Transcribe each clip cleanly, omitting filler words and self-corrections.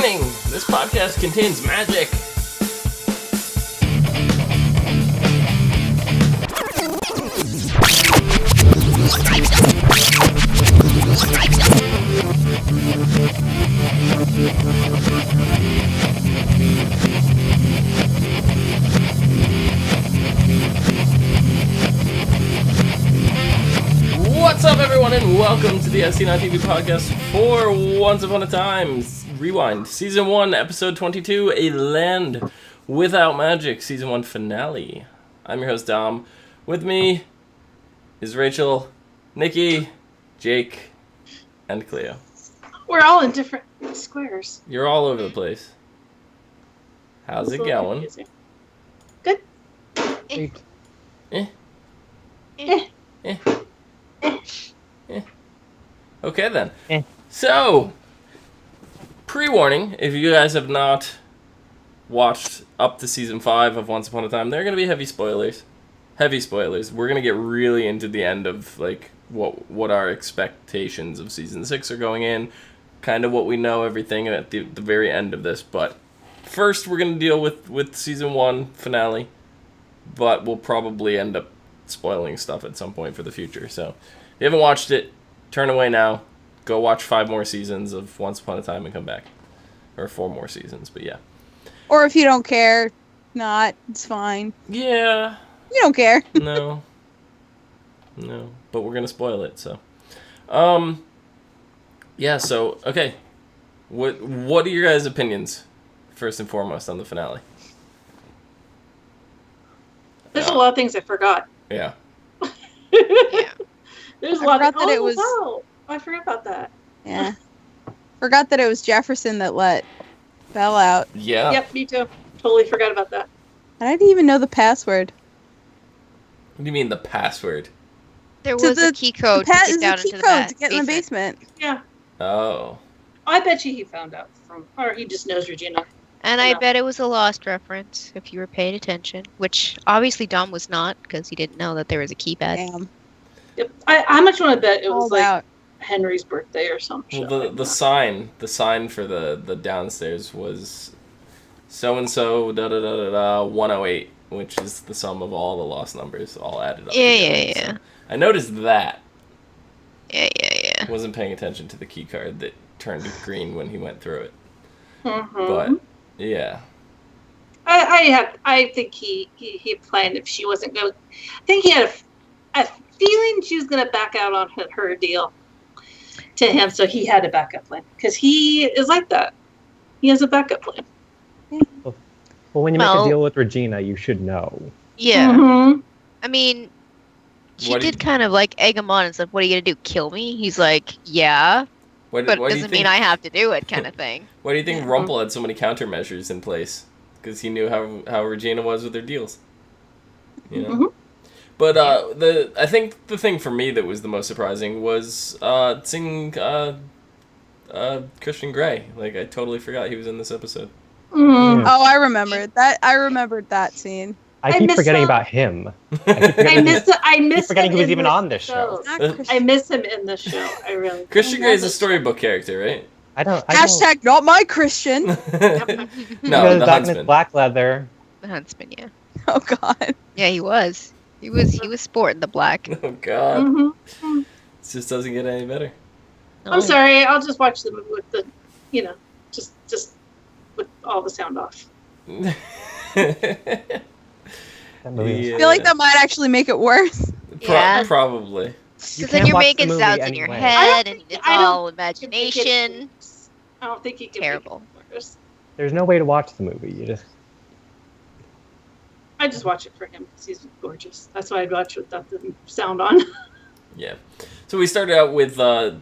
Warning! This podcast contains magic. What's up, everyone, and welcome to the ASOTV podcast for Once Upon a Time Rewind, Season 1, Episode 22, A Land Without Magic, Season 1 Finale. I'm your host, Dom. With me is Rachel, Nikki, Jake, and Clio. We're all in different squares. You're all over the place. How's it going? Good. Okay, then. So, pre-warning, if you guys have not watched up to Season 5 of Once Upon a Time, there are going to be heavy spoilers. Heavy spoilers. We're going to get really into the end of, like, what our expectations of Season 6 are going in, kind of what we know, everything at the very end of this. But first, we're going to deal with Season 1 finale, but we'll probably end up spoiling stuff at some point for the future. So, if you haven't watched it, turn away now. Go watch 5 more seasons of Once Upon a Time and come back. Or 4 more seasons, but yeah. Or if you don't care, it's fine. Yeah. You don't care. No. But we're gonna spoil it, so. Yeah, so, okay. What are your guys' opinions, first and foremost, on the finale? There's a lot of things I forgot. Yeah. Yeah. There's a lot of I forgot about that. Yeah. Forgot that it was Jefferson that let Belle out. Yeah. Yep, me too. Totally forgot about that. And I didn't even know the password. What do you mean the password? There was a key code to get down into the get in the basement. Yeah. Oh. I bet you he found out or he just knows Regina. And I bet it was a Lost reference, if you were paying attention. Which, obviously, Dom was not, because he didn't know that there was a keypad. Damn. Yep. How much want to bet it was Out. Henry's birthday or something? Well, the sign for the downstairs was so-and-so, da-da-da-da-da, 108, which is the sum of all the lost numbers, all added up. Yeah. So I noticed that. Yeah. Wasn't paying attention to the key card that turned green when he went through it. Mm-hmm. But, yeah. I think he planned if she wasn't going. I think he had a feeling she was going to back out on her deal to him, so he had a backup plan because he is like that. He has a backup plan. Well, when you make a deal with Regina, you should know. Yeah. Mm-hmm. I mean, she did kind of like egg him on and said, "What are you gonna do? Kill me?" He's like, "Yeah." But it doesn't mean I have to do it, kind of thing. Why do you think Rumpel had so many countermeasures in place? Because he knew how Regina was with her deals. You know? Mm-hmm. But I think the thing for me that was the most surprising was seeing Christian Grey. Like, I totally forgot he was in this episode. Mm. Oh, I remembered that. I remembered that scene. I keep forgetting about him. I miss forgetting he was even on this show. I miss him in this show. I really. Christian Grey is a storybook character, right? Hashtag not my Christian. No, the Huntsman. Huntsman. Black leather. The Huntsman, yeah. Oh God. Yeah, he was. He was sporting the black. Oh God. Mm-hmm. It just doesn't get any better. No. I'm sorry. I'll just watch the movie with the, just with all the sound off. That movie. I feel like that might actually make it worse. Yeah. Probably. Because then you're making sounds in your head, and it's all imagination. I don't think he can. Terrible. There's no way to watch the movie. I just watch it for him because he's gorgeous. That's why I'd watch without the sound on. Yeah. So we started out with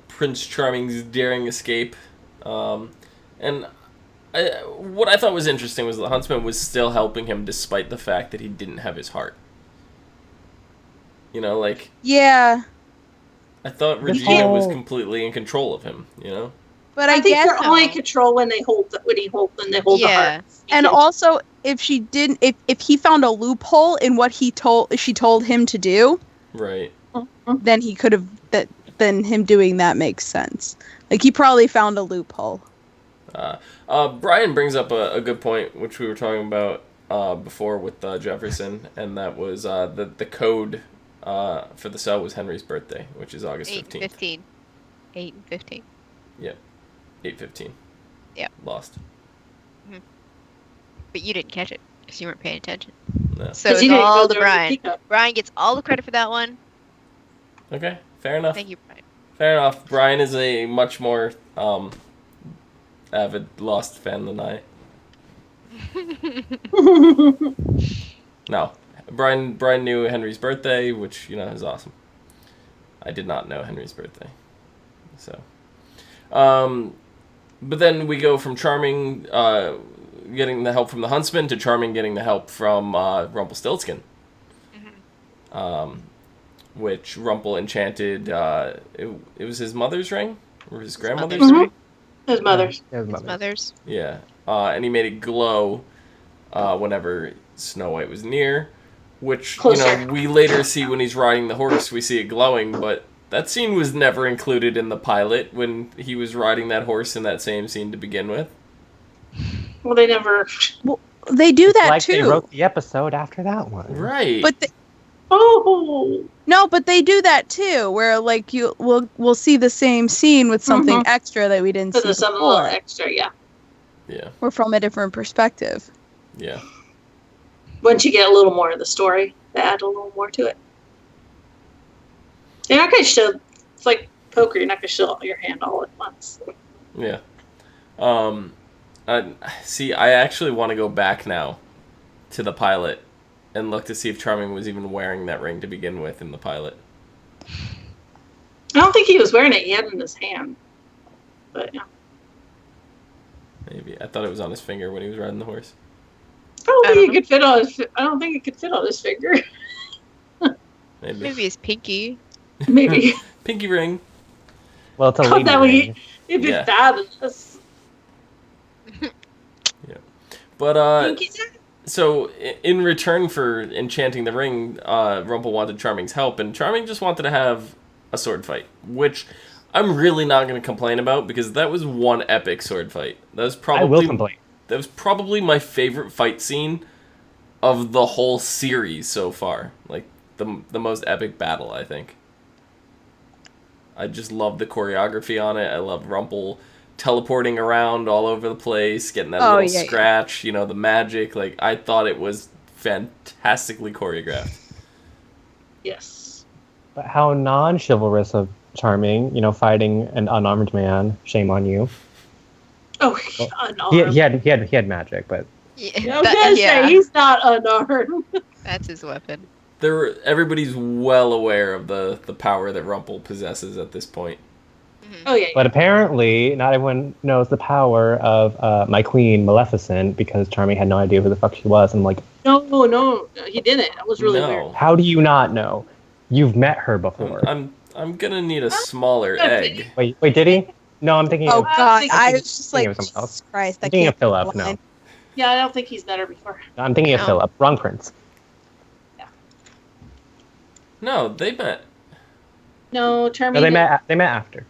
Prince Charming's daring escape. And what I thought was interesting was the Huntsman was still helping him despite the fact that he didn't have his heart. You know, like... Yeah. I thought Regina was completely in control of him, you know? But I think they're only in control when they hold the heart. And also, if she didn't, if he found a loophole in what she told him to do, right? Then he could have. Then him doing that makes sense. Like he probably found a loophole. Brian brings up a good point, which we were talking about before with Jefferson, and that was the code for the cell was Henry's birthday, which is August 15th. 8 and 15. Yep. 8:15. Yeah. Lost. Mm-hmm. But you didn't catch it because you weren't paying attention. No. So it's all to Brian. Brian gets all the credit for that one. Okay, fair enough. Thank you, Brian. Fair enough. Brian is a much more avid Lost fan than I. No. Brian knew Henry's birthday, which, is awesome. I did not know Henry's birthday. So. But then we go from Charming getting the help from the Huntsman to Charming getting the help from Rumpelstiltskin. Mm-hmm. Which Rumple enchanted. It was his mother's ring? Or his grandmother's ring? His mother's. His mother's. Yeah. And he made it glow whenever Snow White was near. Which, we later see when he's riding the horse, we see it glowing, but that scene was never included in the pilot when he was riding that horse in that same scene to begin with. Well, they never... Well, they do that too. They wrote the episode after that one. Right. But no, but they do that too, where like we'll see the same scene with something extra that we didn't see something a little extra, yeah. Yeah. Or from a different perspective. Yeah. Once you get a little more of the story, they add a little more to it. You're not going to show... It's like poker, you're not going to show your hand all at once. Yeah. See, I actually want to go back now to the pilot and look to see if Charming was even wearing that ring to begin with in the pilot. I don't think he was wearing it. He had it in his hand. But, yeah. Maybe. I thought it was on his finger when he was riding the horse. I don't think it could fit on his finger. Maybe his pinky. Maybe. Pinky ring. Well, it's a lady ring. It'd be fabulous. Yeah. But, so, in return for enchanting the ring, Rumple wanted Charming's help, and Charming just wanted to have a sword fight, which I'm really not going to complain about, because that was one epic sword fight. That was probably... I will complain. That was probably my favorite fight scene of the whole series so far. Like, the most epic battle, I think. I just love the choreography on it. I love Rumple teleporting around all over the place, getting that little scratch, the magic. Like, I thought it was fantastically choreographed. Yes. But how non-chivalrous of Charming, fighting an unarmed man. Shame on you. Oh, well, unarmed. He had magic, but... Yeah, I was gonna say, he's not unarmed. That's his weapon. Everybody's well aware of the power that Rumple possesses at this point. Oh, yeah. But apparently, not everyone knows the power of my queen, Maleficent, because Charming had no idea who the fuck she was. And I'm like... No, he didn't. That was really weird. How do you not know? You've met her before. I'm gonna need a smaller egg. Wait, did he? No, I'm thinking of... God, I was just like, Jesus Christ, I'm thinking of Philip, no. Yeah, I don't think he's met her before. No, I'm thinking of Philip. Wrong prince. Yeah. No, they met. No, Charming... No, they met after.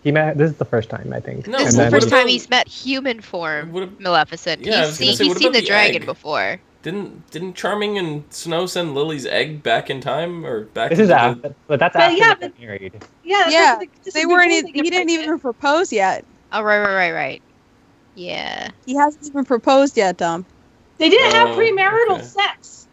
This is the first time, I think. No, this is the first time he's met human form, Maleficent. Yeah, he's seen the dragon before. Didn't Charming and Snow send Lily's egg back in time, or back? This is after, but that's after they got married. Yeah, they weren't. He didn't even propose yet. Oh, right. Yeah. He hasn't even proposed yet, Dom. They didn't have premarital sex.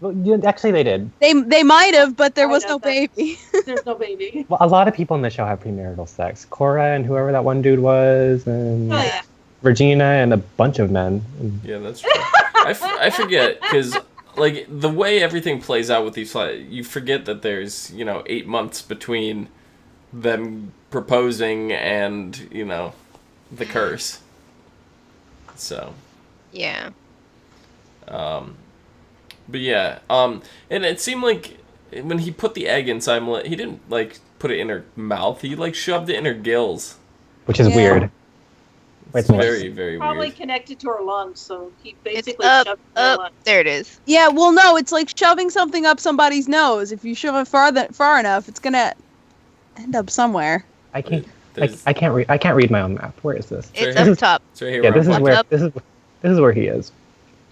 Well, actually, they did. They might have, but there was no baby. There's no baby. Well, a lot of people in the show have premarital sex. Cora and whoever that one dude was, and Regina and a bunch of men. Yeah, that's true. I forget, because like the way everything plays out with these flights, you forget that there's 8 months between them proposing and the curse. So. Yeah. But yeah, and it seemed like when he put the egg inside, he didn't put it in her mouth. He shoved it in her gills, which is weird. It's very, very probably weird. Connected to her lungs, so he basically shoved it in her lungs. There it is. Yeah, well, no, it's like shoving something up somebody's nose. If you shove it far enough, it's gonna end up somewhere. I can't. I can't read. I can't read my own map. Where is this? It's up top. It's right here. Yeah, this is where this is where he is.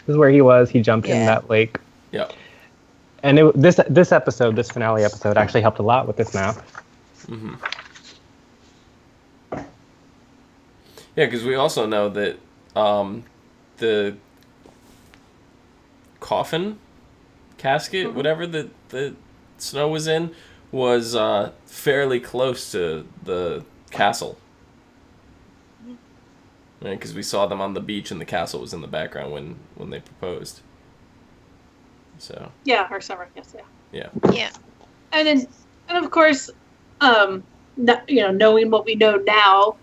This is where he was. He jumped in that lake. Yeah. And this finale episode, actually helped a lot with this map. Mm-hmm. Yeah, because we also know that the coffin, casket, whatever the Snow was in, was fairly close to the castle. Right, because we saw them on the beach and the castle was in the background when they proposed. So. Yeah, her summer, yes, yeah. Yeah. And of course, knowing what we know now,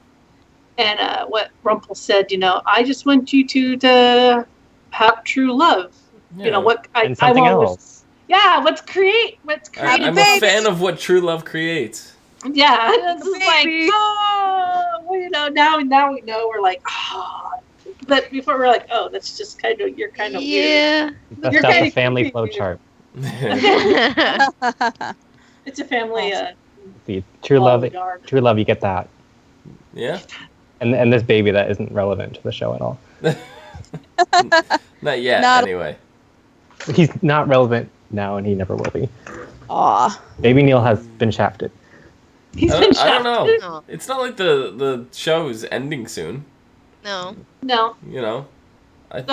and what Rumpel said, I just want you two to have true love. Yeah. What and something else. Yeah, let's create. I'm a fan of what true love creates. Yeah, it's just now we know. We're like, but before we're like, that's just you're kind of weird. That's You're a family flow chart. It's a family. See, true love. You get that. Yeah. And this baby that isn't relevant to the show at all. Not yet, anyway. He's not relevant now, and he never will be. Aw. Baby Neil has been shafted. I don't know. It's not like the show is ending soon. No. No. They'll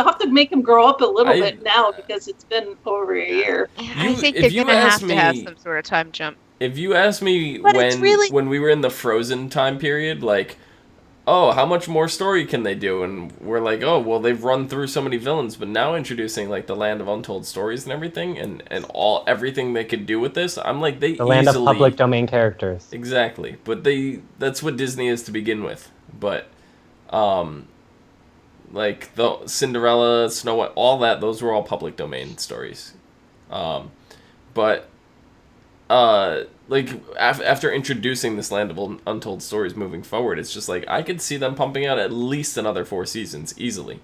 have to make him grow up a little bit now because it's been over a year. I think they're going to have to have some sort of time jump. If you ask me when we were in the Frozen time period, like, how much more story can they do? And we're like, they've run through so many villains, but now introducing like the Land of Untold Stories and everything, and everything they could do with this, I'm like, the land of public domain characters. Exactly, but that's what Disney is to begin with. But, like the Cinderella, Snow White, all that, those were all public domain stories. But after introducing this Land of Untold Stories moving forward, it's just like I could see them pumping out at least another 4 seasons easily.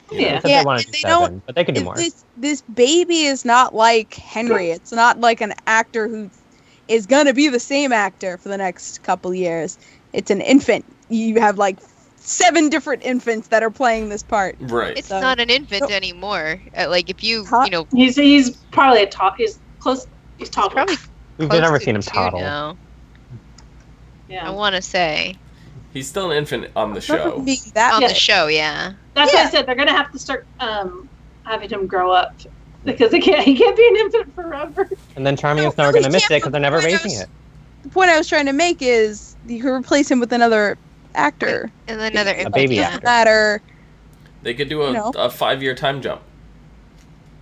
Yeah, they want to do 7, but they can do more. This baby is not like Henry. It's not like an actor who is gonna be the same actor for the next couple years. It's an infant. You have like 7 different infants that are playing this part. Right. It's not an infant anymore. Like if you he's probably a top. He's close. He's tall. Probably. We've never seen him toddle. Now. Yeah. I want to say. He's still an infant on the show. The show, yeah. That's why I said they're gonna have to start having him grow up because he can't be an infant forever. And then Charming and Snow are gonna miss it because they're never raising it. The point I was trying to make is you could replace him with another actor. And another a baby actor. They could do a 5-year time jump,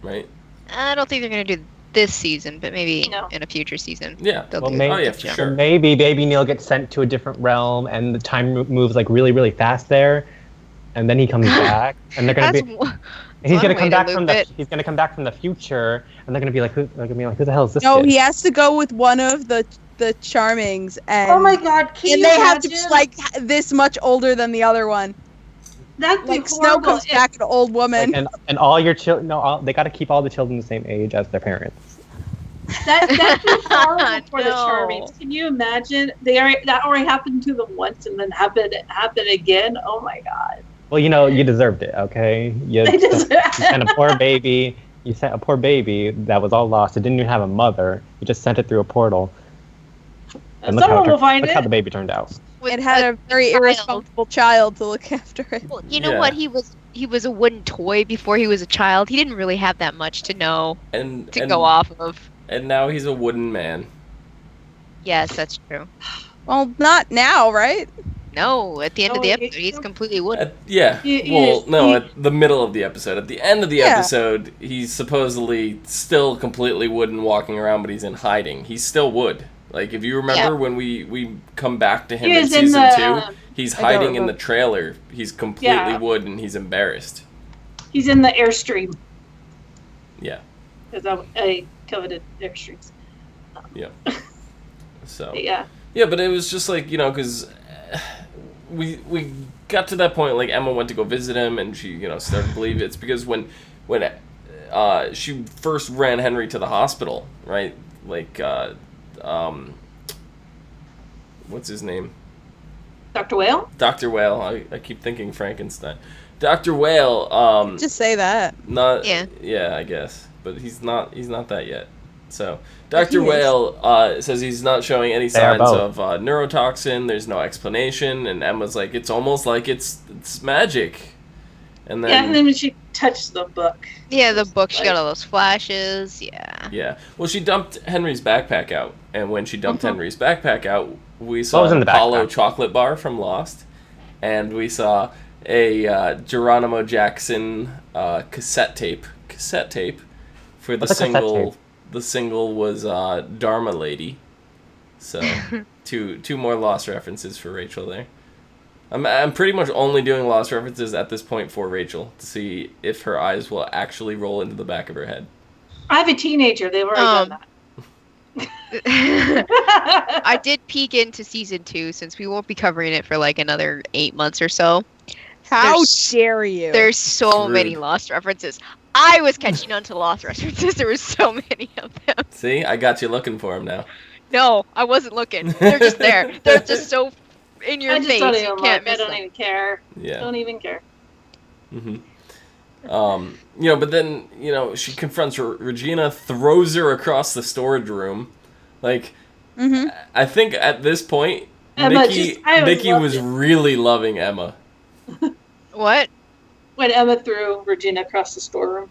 right? I don't think they're gonna do this season, but maybe in a future season. Yeah. For sure. Maybe Baby Neil gets sent to a different realm, and the time moves like really, really fast there, and then he comes back, and they're gonna he's gonna come back from the future, and they're gonna be like, who the hell is this? No, kid? he has to go with one of the Charmings, and oh my god, and they have to be like this much older than the other one. That'd like Snow comes back an old woman, and all your children. No, they got to keep all the children the same age as their parents. That'd be horrible for the Charmings. Can you imagine? That already happened to them once, and then happen again. Oh my god. Well, you deserved it. Okay, you sent a poor baby. You sent a poor baby that was all lost. It didn't even have a mother. You just sent it through a portal. And look how the baby turned out. It had a very irresponsible child to look after it. Well, you know what? He was a wooden toy before he was a child. He didn't really have that much to know to go off of. And now he's a wooden man. Yes, that's true. Well, not now, right? No, at the end of the episode, he's completely wooden. At the middle of the episode. At the end of the episode, he's supposedly still completely wooden walking around, but he's in hiding. He's still wood. Like, if you remember when we come back to him in season 2, he's hiding in the trailer. He's completely wood, and he's embarrassed. He's in the Airstream. Yeah. Because I coveted Airstreams. Yeah. So. Yeah, but it was just like, because we got to that point, like, Emma went to go visit him, and she, started to believe it's because when she first ran Henry to the hospital, right? Like, what's his name? Dr. Whale? Dr. Whale. I keep thinking Frankenstein. Dr. Whale. Just say that. Not. Yeah, I guess, but he's not that yet. So Dr. Whale says he's not showing any signs of neurotoxin. There's no explanation, and Emma's like, it's almost like it's magic. And then when she touched the book. Yeah, the book. She got all those flashes. Yeah. Yeah. Well, she dumped Henry's backpack out, and when she dumped Henry's backpack out, we saw an Apollo chocolate bar from Lost, and we saw a Geronimo Jackson cassette tape for the single. The single was Dharma Lady, so two more Lost references for Rachel there. I'm pretty much only doing Lost references at this point for Rachel to see if her eyes will actually roll into the back of her head. I have a teenager. They've already done that. I did peek into season 2 since we won't be covering it for like another 8 months or so. How dare you? There's so many Lost references. I was catching on to Lost references. There were so many of them. See, I got you looking for them now. No, I wasn't looking. They're just there. They're just so in your face. Don't you can't miss I don't even care. Yeah. Don't even care. But then, she confronts Regina, throws her across the storage room. Like, I think at this point, Nikki was really loving Emma. What? When Emma threw Regina across the storeroom.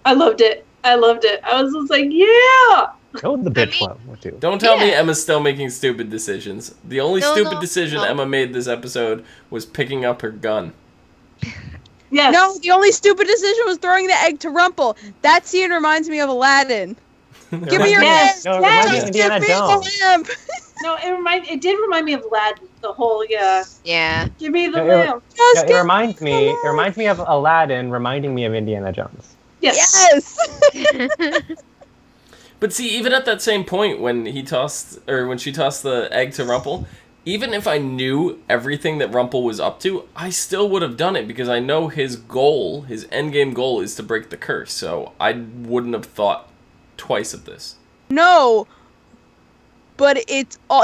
I loved it. I was just like, yeah! Go the bitch flow. Don't tell me Emma's still making stupid decisions. The only stupid decision Emma made this episode was picking up her gun. Yes. No, the only stupid decision was throwing the egg to Rumple. That scene reminds me of Aladdin. Give me your lamp. No, it reminds me of Indiana Jones. No, it did remind me of Aladdin. The whole Yeah. Give me the lamp. It reminds me of Aladdin, reminding me of Indiana Jones. Yes. But see, even at that same point when she tossed the egg to Rumple, even if I knew everything that Rumple was up to, I still would have done it because I know his endgame goal is to break the curse. So I wouldn't have thought twice of this. No, but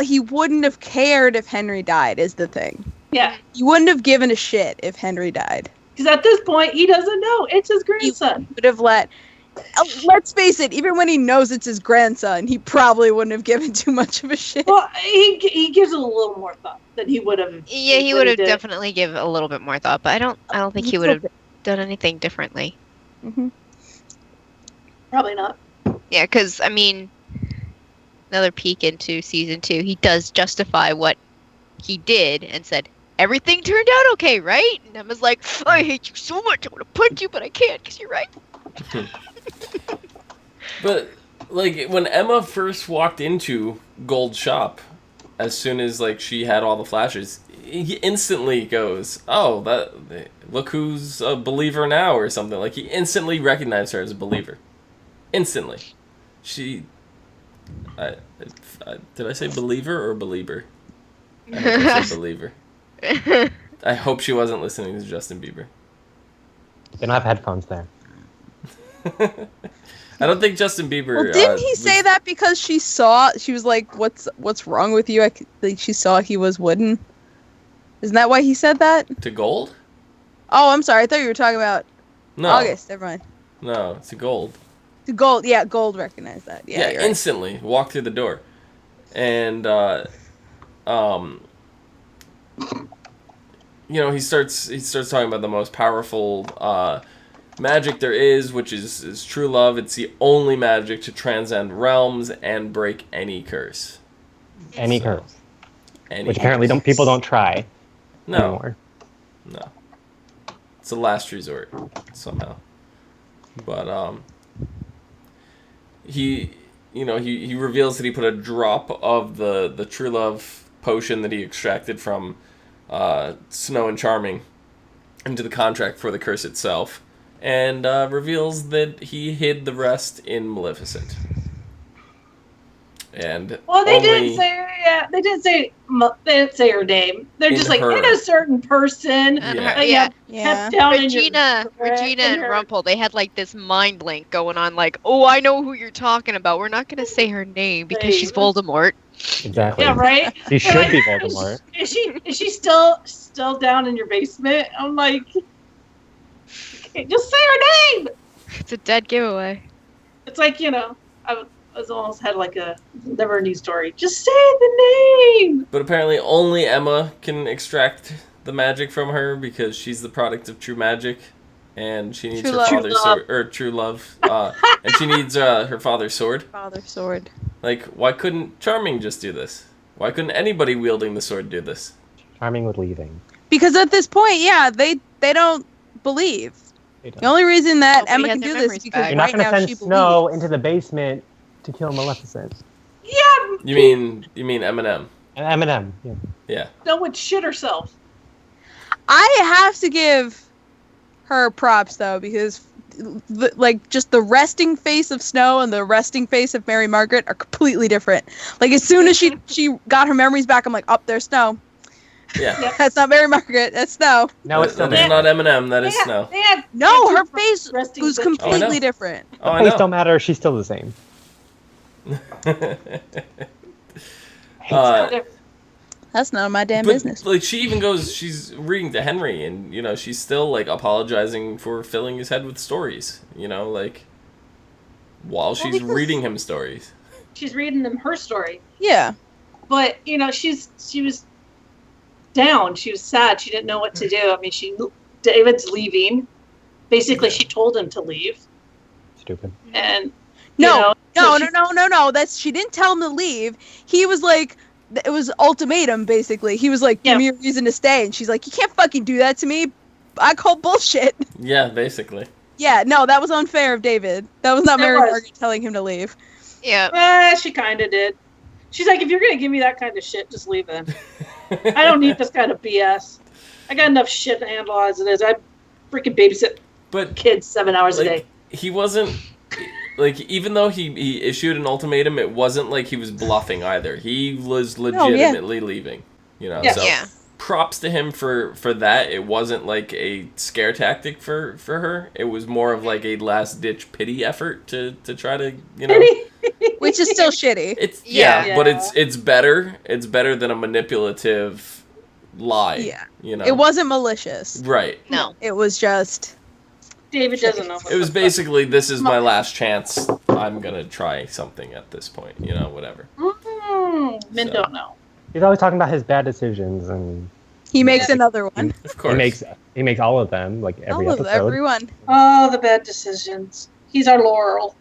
he wouldn't have cared if Henry died, is the thing. Yeah. He wouldn't have given a shit if Henry died. Because at this point, he doesn't know. It's his grandson. He would have let's face it, even when he knows it's his grandson, he probably wouldn't have given too much of a shit. Well, he gives it a little more thought than he would have. Yeah, he would have definitely given a little bit more thought, but I don't think he would have done anything differently. Probably not. Yeah, because, another peek into season 2, he does justify what he did and said, everything turned out okay, right? And Emma's like, I hate you so much, I want to punch you, but I can't because you're right. But, when Emma first walked into Gold's shop, as soon as, she had all the flashes, he instantly goes, oh, look who's a believer now, or something. He instantly recognized her as a believer. Instantly. Did I say believer or believer? I hope I said believer. I hope she wasn't listening to Justin Bieber. They don't have headphones there. I don't think Justin Bieber. Well, didn't he say that because she was like, "What's wrong with you?" I think she saw he was wooden. Isn't that why he said that? To Gold? Oh, I'm sorry. I thought you were talking about August. Never mind. No, it's to Gold. To Gold, yeah, Gold recognized that. Yeah, you're instantly right. Walked through the door, and he starts talking about the most powerful magic there is, which is true love. It's the only magic to transcend realms and break any curse. Any curse. Which apparently people don't try anymore. No. It's a last resort somehow. But he reveals that he put a drop of the true love potion that he extracted from Snow and Charming into the contract for the curse itself. And reveals that he hid the rest in Maleficent. And they didn't say her name. They're just like in a certain person. Kept down Regina and Rumple. They had this mind link going on. I know who you're talking about. We're not gonna say her name because she's Voldemort. Exactly. Yeah, right. She should be Voldemort. Is she still down in your basement? I'm like, just say her name. It's a dead giveaway. It's like, I was almost had like a never ending story. Just say the name. But apparently only Emma can extract the magic from her because she's the product of true magic, and she needs her father's sword, or true love, and she needs her father's sword. Father's sword. Like, why couldn't Charming just do this? Why couldn't anybody wielding the sword do this? Charming with leaving. Because at this point, yeah, they don't believe. The only reason that Nobody Emma can has do their this memories is because back. You're not right going to now send she Snow believes. into the basement to kill Maleficent. Yeah. You mean Eminem? And Eminem. Yeah. Yeah. Snow would shit herself. I have to give her props though, because just the resting face of Snow and the resting face of Mary Margaret are completely different. Like as soon as she got her memories back, I'm like, oh, there's Snow. Yeah. Yep. That's not Mary Margaret. That's Snow. No, it's still That is there. not Eminem. That is Snow. No, her face resting was bitch. completely different. Oh, I The face know. don't matter. She's still the same. That's none of my damn But, business. like, she even goes, she's reading to Henry, and, she's still, like, apologizing for filling his head with stories, like, while she's because reading him stories. She's reading them her story. Yeah. But, she was down. She was sad. She didn't know what to do. I mean, David's leaving. Basically, she told him to leave. Stupid. And, No. so She didn't tell him to leave. He was like, it was ultimatum, basically. He was like, give me a reason to stay. And she's like, you can't fucking do that to me. I call bullshit. Yeah, basically. Yeah, no, that was unfair of David. That was not Mary Margaret telling him to leave. Yeah. She kind of did. She's like, if you're going to give me that kind of shit, just leave then. I don't need this kind of BS. I got enough shit to handle as it is. I freaking babysit kids 7 hours a day. He wasn't... Like, even though he issued an ultimatum, it wasn't like he was bluffing either. He was legitimately leaving, So props to him for that. It wasn't like a scare tactic for her. It was more of like a last-ditch pity effort to try to, Which is still shitty. It's but it's better. It's better than a manipulative lie. Yeah. It wasn't malicious. Right. No. It was just... David doesn't know. It was basically, this is my last chance. I'm going to try something at this point. Whatever. Men don't know. He's always talking about his bad decisions, and he makes another one. Of course. He makes all of them, like every episode. Everyone. Oh, the bad decisions. He's our Laurel.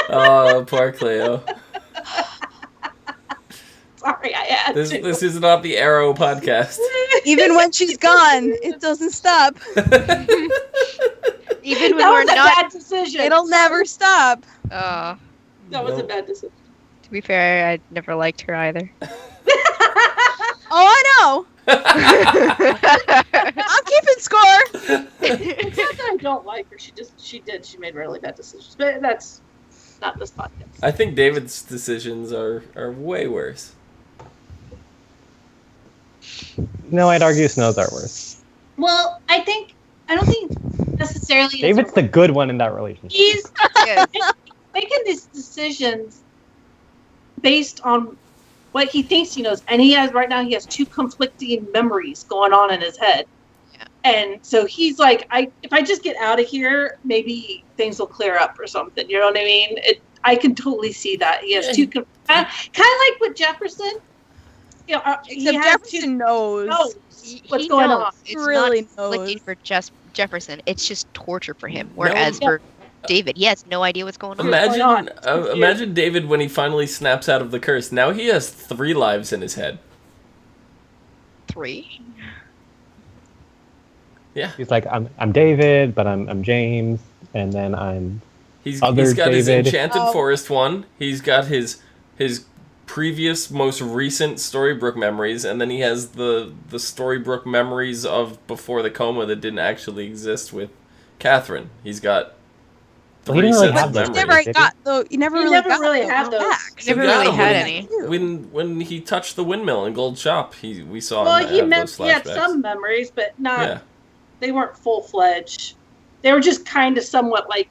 Oh, poor Clio. Sorry, I had to. This is not the Arrow podcast. Even when she's gone, it doesn't stop. Even when that we're was a not. bad decision. It'll never stop. That was a bad decision. To be fair, I never liked her either. Oh, I know. I'm keeping score. It's not that I don't like her. She made really bad decisions. But that's not this podcast. I think David's decisions are way worse. No, I'd argue Snow's are worse. Well, I don't think necessarily. David's the good one in that relationship. He's making these decisions based on what he thinks he knows, and he has two conflicting memories going on in his head. Yeah. And so he's like, if I just get out of here, maybe things will clear up or something. You know what I mean? I can totally see that. He has two, kind of like with Jefferson. Except Jefferson knows what's going on. It's really not conflicting for Jefferson. It's just torture for him. Whereas for David, he has no idea what's going on. Imagine David when he finally snaps out of the curse. Now he has 3 lives in his head. 3? Yeah. He's like, I'm David, but I'm James, and then I'm He's got his David. Enchanted Forest one. He's got his previous, most recent Storybrooke memories, and then he has the Storybrooke memories of before the coma that didn't actually exist with Catherine. He's got 3 sets of memories. You never really had those. Never really had any. When he touched the windmill in Gold Shop, we saw him he have those flashbacks. had some memories, but not. They weren't full-fledged. They were just kind of somewhat like,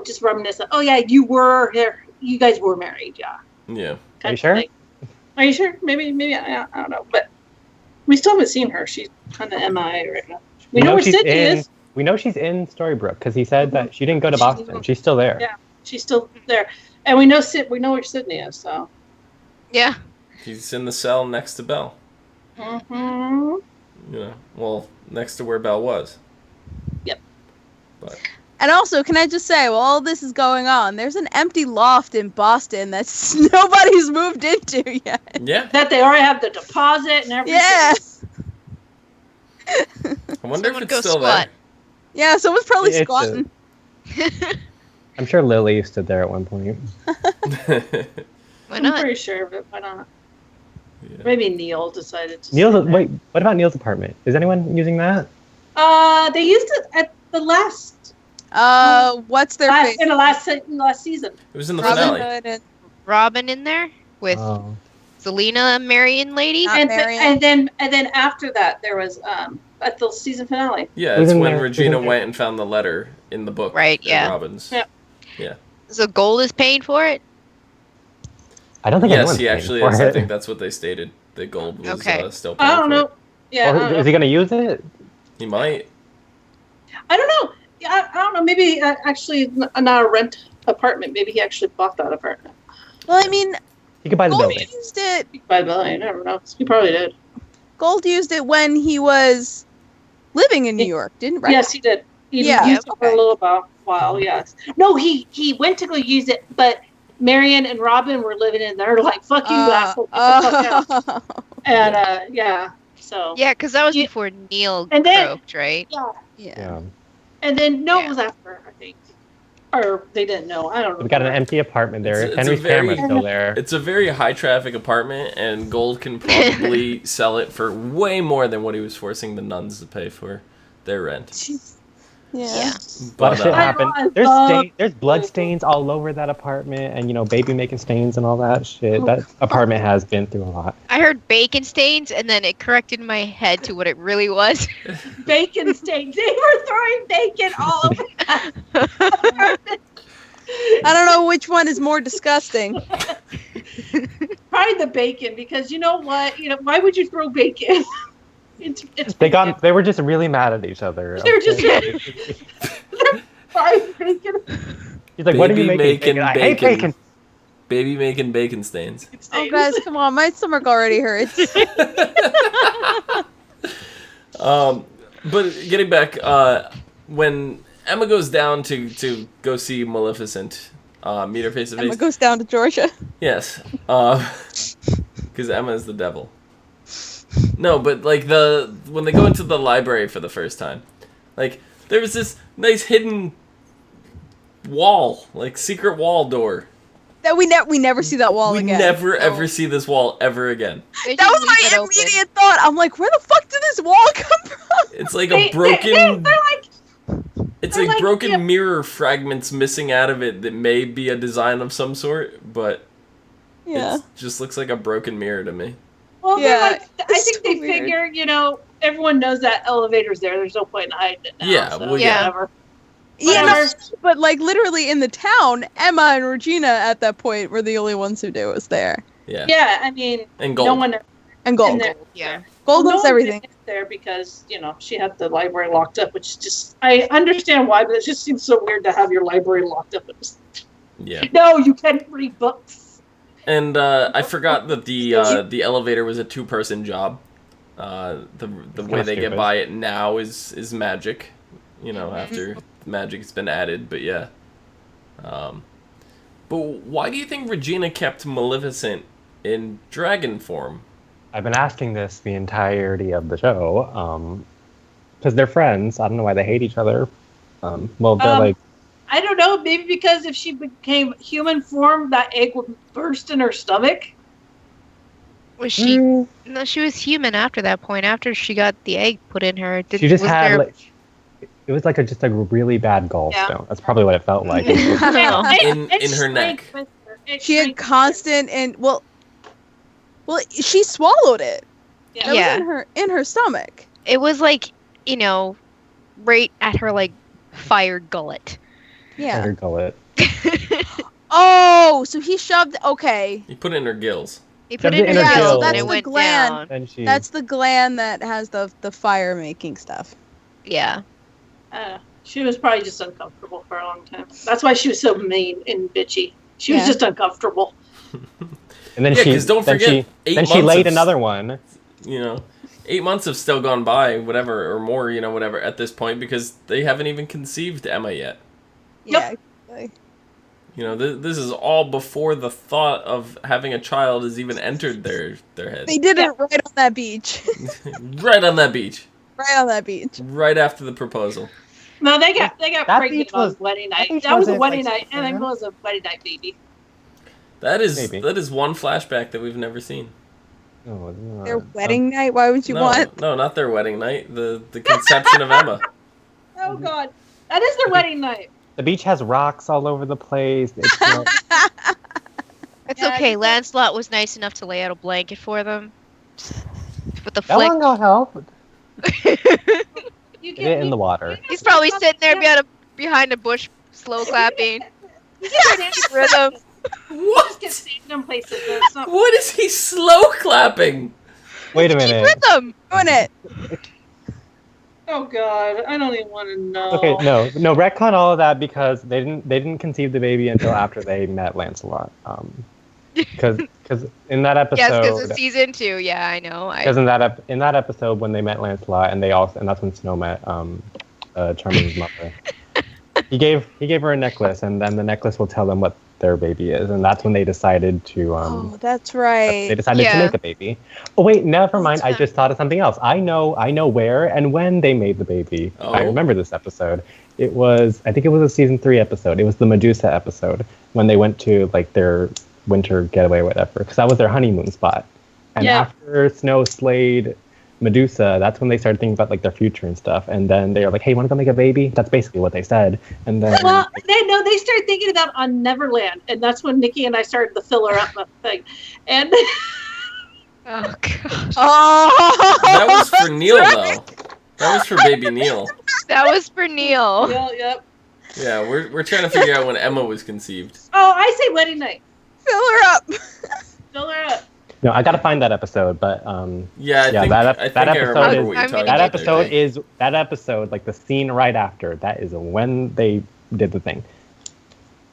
just reminiscent. Oh yeah, you were you guys were married, yeah. Yeah. Are you sure? Are you sure? Maybe I don't know, but we still haven't seen her. She's kind of MIA right now. We know where Sydney is. We know she's in Storybrooke because he said that she didn't go to Boston. She's still there. Yeah, she's still there, and we know where Sydney is. So. Yeah. He's in the cell next to Belle. Mm-hmm. You know, well, next to where Belle was. Yep. But. And also, can I just say, while all this is going on, there's an empty loft in Boston that nobody's moved into yet. Yeah. That they already have the deposit and everything. Yeah. I wonder if it's still there. Yeah, someone's probably squatting. I'm sure Lily stood there at one point. Why not? I'm pretty sure, but why not? Yeah. Maybe Neil decided to. Wait, what about Neil's apartment? Is anyone using that? They used it at the last. What's their face? In the last season. It was in the finale. Robin in there with Selena, Marion lady, and then after that there was at the season finale. Yeah, it's when Regina went and found the letter in the book. Right. Yeah. Robin's. Yeah. So Gold is paying for it. I don't think. Yes, he actually is. I think that's what they stated. That Gold was still paying. I don't know. Yeah. Is he gonna use it? He might. I don't know. Yeah, I don't know. Maybe actually not a rent apartment. Maybe he actually bought that apartment. Well, I mean, he could buy the building. Used it. He could buy the building. I never know. He probably did. Gold used it when he was living in New York, didn't? Right? Yes, he did. He used it for a little while. Yes. No, he went to go use it, but Marion and Robin were living in there. Like, fuck you, asshole. Get the fuck out. And yeah. So. Yeah, because that was before Neil croaked, right? Yeah. And then it was after, I think. Or they didn't know. I don't know. We've got an empty apartment there. Henry's camera's still there. It's a very high traffic apartment, and Gold can probably sell it for way more than what he was forcing the nuns to pay for their rent. Yeah. A lot of shit happened. There's blood stains all over that apartment, and baby making stains and all that shit. That apartment has been through a lot. I heard bacon stains, and then it corrected my head to what it really was. Bacon stains. They were throwing bacon all over that. I don't know which one is more disgusting. Probably the bacon, because you know what? Why would you throw bacon? They were just really mad at each other. They were just fried bacon. He's like, "What are you making? I hate bacon." Baby making bacon stains. Oh, guys, come on! My stomach already hurts. But getting back, when Emma goes down to go see Maleficent, meet her face to face. Emma goes down to Georgia. Yes, because Emma is the devil. No, but like when they go into the library for the first time, like there was this nice hidden wall, like secret wall door. That we never see that wall again. We never ever see this wall ever again. That was my immediate thought. I'm like, where the fuck did this wall come from? It's like a broken. It's like broken mirror fragments missing out of it that may be a design of some sort, but it just looks like a broken mirror to me. Well, I think they figure, everyone knows that elevator's there. There's no point in hiding it now. Yeah, so whatever. Yeah, no, but like literally in the town, Emma and Regina at that point were the only ones who knew it was there. Yeah. Yeah, I mean, and Gold. No one. And Gold. Yeah. Gold knows everything. There because she had the library locked up, which just I understand why, but it just seems so weird to have your library locked up. Yeah. No, you can't read books. And I forgot that the elevator was a 2-person job. The way they get by it now is magic, after magic's been added. But yeah. But why do you think Regina kept Maleficent in dragon form? I've been asking this the entirety of the show, because they're friends. I don't know why they hate each other. They're like. I don't know. Maybe because if she became human form, that egg would burst in her stomach. Was she? No, she was human after that point. After she got the egg put in her, she just had. It was like just a really bad gallstone. That's probably what it felt like. in her neck. She had constant and well, she swallowed it. Yeah. It was in her stomach. It was like right at her fired gullet. Yeah. Fire gullet. Oh, so he shoved. Okay. He put it in her gills. He put Shoved it it in in her her gills gills. and That's it the went gland. down. And she. That's the gland that has the fire making stuff. Yeah. She was probably just uncomfortable for a long time. That's why she was so mean and bitchy. She was Yeah. just uncomfortable. And then Yeah, she. 'cause don't then forget, she. 8 Then she months laid of- another one. You know, 8 months have still gone by, whatever, or more, you know, whatever, at this point, because they haven't even conceived Emma yet. Yeah. You know, this is all before the thought of having a child has even entered their head. They did it right on that beach. Right on that beach. Right on that beach. Right after the proposal. No, they got That pregnant beach was- on wedding that night. beach That was a wasn't, wedding like, night, and it yeah. was a wedding night baby. That is Maybe. one flashback that we've never seen. No, it's not. Their wedding night? Why would you no, want? no, not their wedding night. The conception of Emma. Oh God, that is their wedding night. The beach has rocks all over the place. It's not, It's Yeah, okay. you- Lancelot was nice enough to lay out a blanket for them. With the that flick. one no help. You Get it in the water. He's probably sitting there behind a bush, slow clapping. Rhythm. What? Just get saved in places. That's not. What is he slow clapping? Wait a Keep minute. rhythm. Doing it. Oh God, I don't even want to know. Okay, no, retcon all of that because they didn't conceive the baby until after they met Lancelot. Because in that episode, Yes, because it's season 2. Yeah, I know. because in that episode when they met Lancelot and that's when Snow met Charming's mother. He gave her a necklace, and then the necklace will tell them what their baby is, and that's when they decided to Oh, that's they right. decided to Yeah. make a baby. Oh wait, never mind. I That's just thought of something else. I know where and when they made the baby. Oh. I remember this episode. I think it was a season 3 episode. It was the Medusa episode when they went to like their winter getaway or whatever, because that was their honeymoon spot. And Yeah. after Snow slayed Medusa, that's when they started thinking about like their future and stuff. And then they were like, "Hey, want to go make a baby?" That's basically what they said. And then Well, they started thinking about on Neverland, and that's when Nikki and I started the filler up thing, and Oh god. Oh. That was for Neil, though. That was for baby Neil. That was for Neil. yep. Yeah, we're trying to figure out when Emma was conceived. Oh, I say wedding night. Fill her up. Fill her up. no, I gotta find that episode, but Yeah, I think that I episode remember is- what you're I'm talking gonna that about there, episode Jake. is that episode, like the scene right after. That is when they did the thing.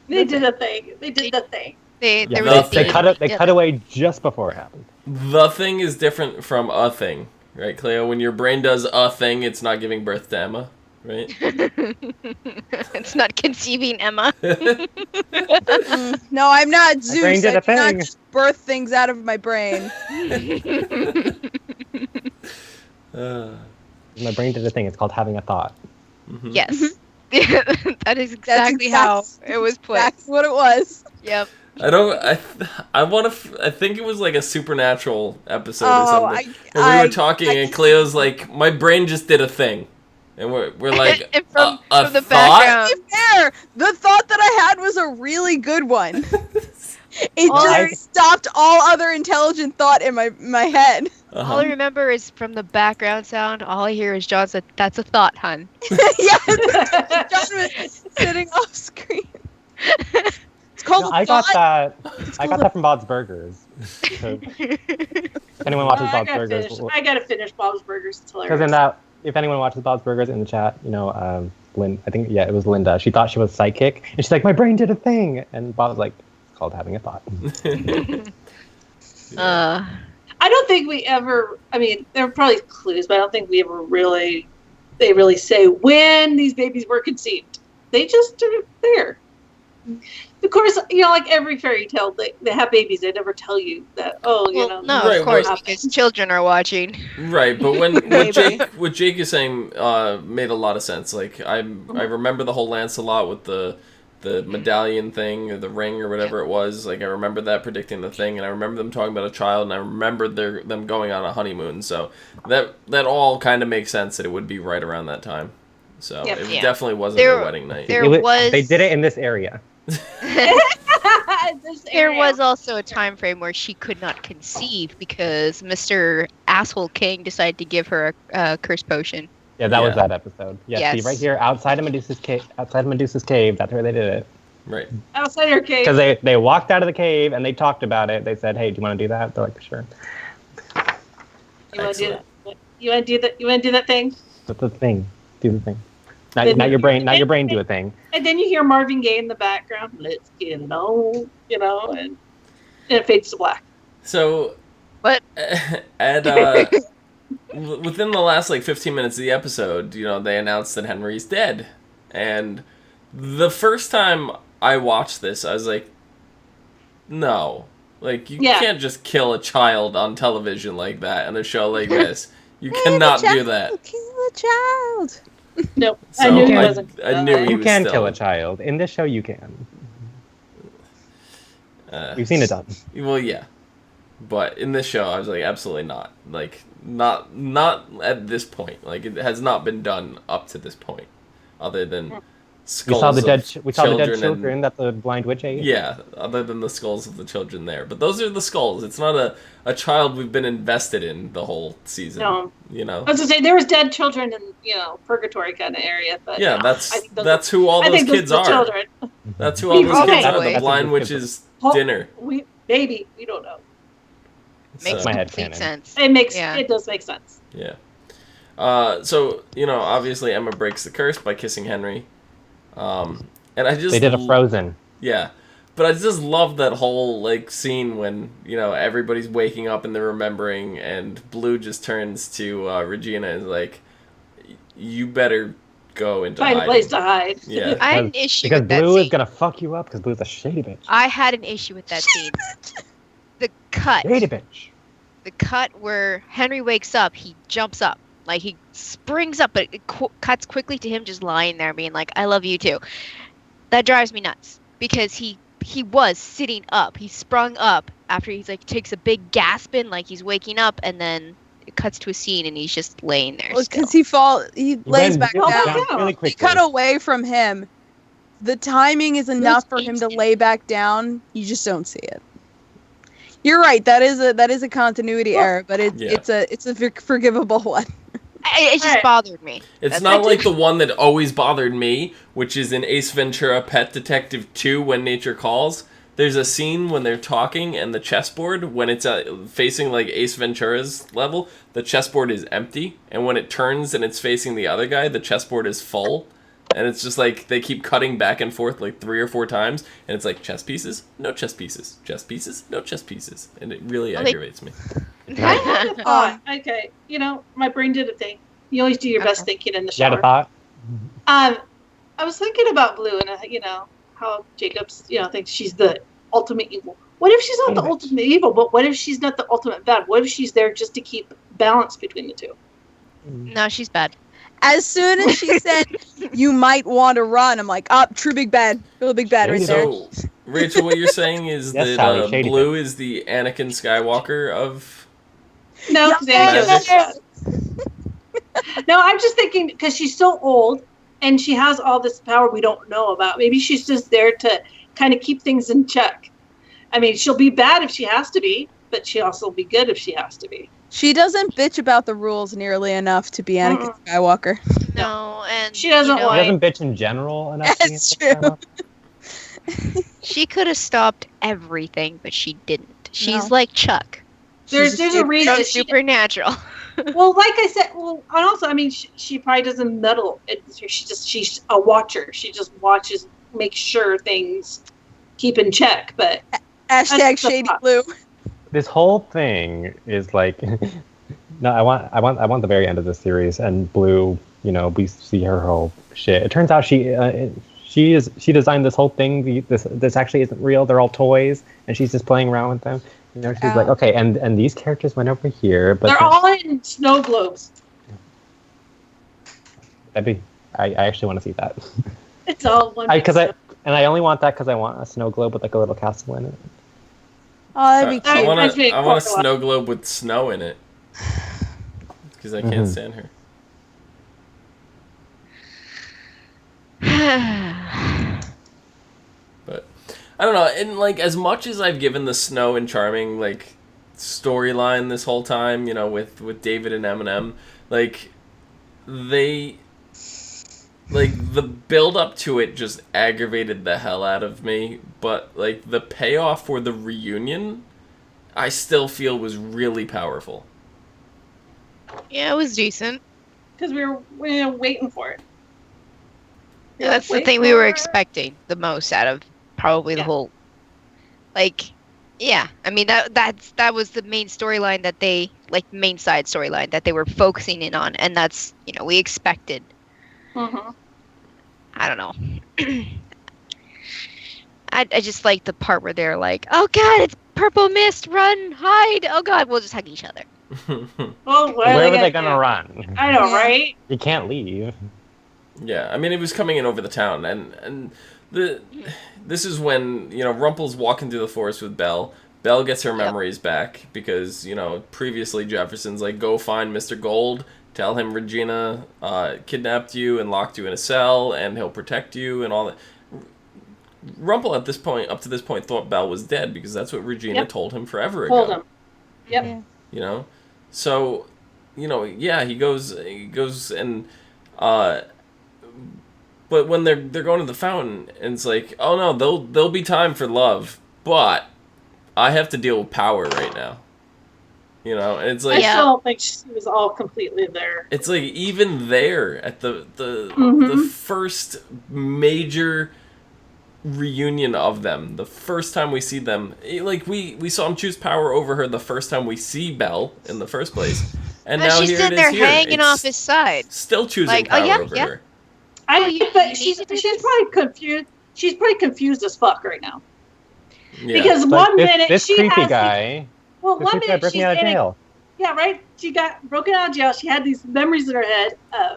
They did the thing. They did the thing. They Yeah, were they they cut away just before it happened. The thing is different from a thing, right, Cleo? When your brain does a thing, it's not giving birth to Emma, right? It's not conceiving Emma. No, I'm not Zeus. brain did I a cannot thing. just birth things out of my brain. My brain did a thing. It's called having a thought. Mhm. Yes. That is exactly how it was put. That's what it was. Yep. I think it was like a supernatural episode or Oh, something. Where we were talking and Cleo's like, my brain just did a thing. And we're like, And from a the thought? background. To be fair, the thought that I had was a really good one. It I- just stopped all other intelligent thought in my head. Uh-huh. All I remember is from the background sound, all I hear is John said, "That's a thought, hun." Yeah, John was sitting off screen. It's called No, a I got thought. that. I got that from Bob's Burgers. So, if anyone watches Bob's Burgers, I gotta finish Bob's Burgers. It's hilarious. because in that, if anyone watches Bob's Burgers in the chat, Lynn, I think it was Linda. She thought she was psychic, and she's like, "My brain did a thing," and Bob was like, "It's called having a thought." I don't think we ever. I mean, there are probably clues, but I don't think we ever really. They really say when these babies were conceived. They just are there. Of course, like every fairy tale, they have babies. They never tell you that. Oh, Well, no, Right, of course, well- because children are watching. Right, but Maybe. what Jake is saying made a lot of sense. Like I remember the whole Lancelot with the medallion thing or the ring or whatever it was. Like I remember that predicting the thing, and I remember them talking about a child, and I remember them going on a honeymoon. So that all kind of makes sense that it would be right around that time. So Yep. it Yeah. definitely wasn't There- their wedding night. there It was- They did it in this area. There was also a time frame where she could not conceive because Mr. Asshole King decided to give her a curse potion. Yeah, that was Yeah. that episode. Yeah, see Yes. right here outside of Medusa's cave. Outside of Medusa's cave, that's where they did it. Right. Outside her cave. Because they walked out of the cave and they talked about it. They said, "Hey, do you want to do that?" They're like, "Sure." You want to do that? You want to do that? You want to do that thing? That's the thing. Do the thing. Not your brain. Not your brain. Do a thing. And then you hear Marvin Gaye in the background. Let's get it on, and it fades to black. So, what? At within the last 15 minutes of the episode, they announced that Henry's dead, and the first time I watched this, I was like, no. You can't just kill a child on television like that in a show like this. You cannot do that. Kill a child. Nope. So I knew he wasn't. I knew he You was can still... kill a child. In this show, you can. We've seen it done. Well, yeah. But in this show, I was like, absolutely not. Not at this point. It has not been done up to this point. Other than skulls We saw the dead children children that the blind witch ate. Yeah, other than the skulls of the children there. But those are the skulls. It's not a child we've been invested in the whole season. No. I was going to say, there was dead children in, purgatory kind of area. But yeah, that's who all those kids are. Children. That's who all those kids are. The That's blind witch's dinner. We don't know. Makes my head complete sense. It does make sense. Yeah. So, obviously Emma breaks the curse by kissing Henry. And I just... They did a Frozen. Yeah. But I just love that whole, scene when, everybody's waking up and they're remembering, and Blue just turns to Regina and is like, you better go into hiding. Find a place to hide. Yeah. I had an issue because with that Blue scene. is gonna fuck you up because Blue's a shady bitch. I had an issue with that scene. The cut. Shady bitch. The cut where Henry wakes up, he jumps up. He springs up, but it cuts quickly to him just lying there being like, I love you too. That drives me nuts. Because he was sitting up. He sprung up after he's takes a big gasp in, he's waking up, and then it cuts to a scene and he's just laying there. Because he lays back down. Really quickly. You cut away from him. The timing is enough for him to lay back down. You just don't see it. You're right. That is a continuity error, but it's a forgivable one. It just bothered me. It's not like the one that always bothered me, which is in Ace Ventura: Pet Detective 2, When Nature Calls. There's a scene when they're talking and the chessboard, when it's facing Ace Ventura's level, the chessboard is empty, and when it turns and it's facing the other guy, the chessboard is full. And it's just they keep cutting back and forth 3 or 4 times, and it's chess pieces, no chess pieces, chess pieces, no chess pieces, and it really aggravates me. I had a thought. Okay, my brain did a thing. You always do your best thinking in the shower. You had a thought? I was thinking about Blue and how Jacobs thinks she's the ultimate evil. What if she's not the ultimate evil? But what if she's not the ultimate bad? What if she's there just to keep balance between the two? No, she's bad. As soon as she said, you might want to run, I'm like, true big bad. Real big bad right there. So, Rachel, what you're saying is Yes, that Sally, Blue is the Anakin Skywalker of... No, no, I'm just thinking, because she's so old, and she has all this power we don't know about. Maybe she's just there to kind of keep things in check. I mean, she'll be bad if she has to be, but she'll also be good if she has to be. She doesn't bitch about the rules nearly enough to be Anakin Skywalker. No, and she doesn't She doesn't bitch in general enough. That's true. She could have stopped everything, but she didn't. She's No. like Chuck. There's a reason. So supernatural. Well, like I said, and also, I mean, she probably doesn't meddle. She's a watcher. She just watches, makes sure things keep in check. But Hashtag Shady Blue. This whole thing is no, I want the very end of the series, and Blue, we see her whole shit. It turns out she designed this whole thing. This actually isn't real. They're all toys, and she's just playing around with them. She's like, okay, and these characters went over here, but they're all in snow globes. I actually want to see that. It's all one. I only want that because I want a snow globe with a little castle in it. Oh, that'd be cute. I want a snow globe with snow in it. Because I can't stand her. But I don't know, and as much as I've given the Snow and Charming storyline this whole time, with David and Eminem, they like the build up to it just aggravated the hell out of me, but like the payoff for the reunion, I still feel was really powerful. Yeah, it was decent. Because we were waiting for it. Yeah, that's the thing we were expecting the most out of probably the whole. Like, yeah, I mean that was the main storyline that they main side storyline that they were focusing in on, and that's we expected. Mm-hmm. I don't know. I just like the part where they're like, "Oh God, it's purple mist! Run, hide! Oh God, we'll just hug each other." Well, where were they gonna run? I know, right? You can't leave. Yeah, I mean it was coming in over the town, and this is when Rumple's walking through the forest with Belle. Belle gets her memories back because previously Jefferson's like, go find Mr. Gold, tell him Regina kidnapped you and locked you in a cell, and he'll protect you and all that. Rumple up to this point thought Belle was dead because that's what Regina told him forever ago. Told him. Yep. Yeah. So he goes and but when they're going to the fountain, and it's like, oh no, there'll be time for love, but I have to deal with power right now. And it's like I still don't think she was all completely there. It's like even there at the first major reunion of them, the first time we see them, like we saw him choose power over her the first time we see Belle in the first place, and now she's here sitting it is there here. hanging off his side, still choosing power over her. But she's probably confused. She's probably confused as fuck right now. Yeah. Because one minute this she creepy has guy. well, one minute she's out of jail. Yeah, right. She got broken out of jail. She had these memories in her head,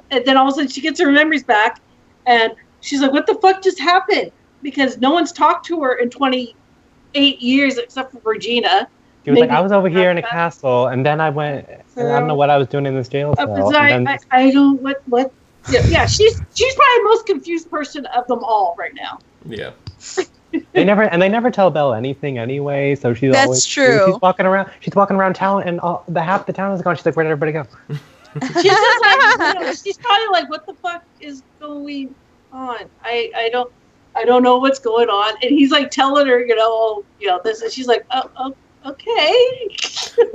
and then all of a sudden she gets her memories back, and she's like, "What the fuck just happened?" Because no one's talked to her in 28 years except for Regina. She was like, I was over here in a castle, and then I went, and I don't know what I was doing in this jail cell. I don't, what? Yeah, she's probably the most confused person of them all right now. Yeah. They never tell Belle anything anyway, so she's That's always true. She's walking around town, and half the town is gone. She's like, where did everybody go? She's just like, she's probably like, what the fuck is going on? I don't know what's going on. And he's like telling her, this, and she's like, oh, okay.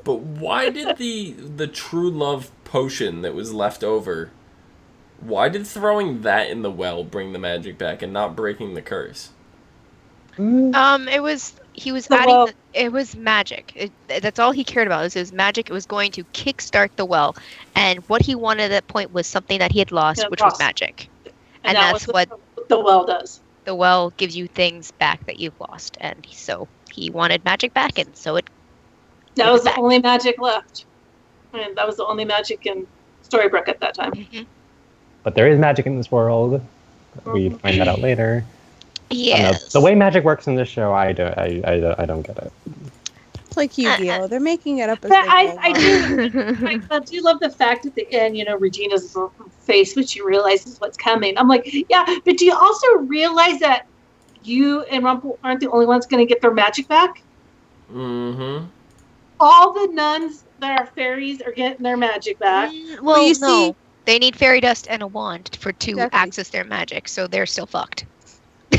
But why did the true love potion that was left over, why did throwing that in the well bring the magic back and not breaking the curse? It was magic. That's all he cared about. It was magic. It was going to kickstart the well, and what he wanted at that point was something that he had lost, which was magic. And that's what the well does. The well gives you things back that you've lost, and so he wanted magic back, and so that was the only magic left. And that was the only magic in Storybrooke at that time. Mm-hmm. But there is magic in this world. We find that out later. Yes. The way magic works in this show, I don't get it. It's like Yu-Gi-Oh! They're making it up as I do love the fact at the end, Regina's face when she realizes what's coming. I'm like, yeah, but do you also realize that you and Rumple aren't the only ones going to get their magic back? Mm-hmm. All the nuns that are fairies are getting their magic back. Well, you see, they need fairy dust and a wand to access their magic, so they're still fucked.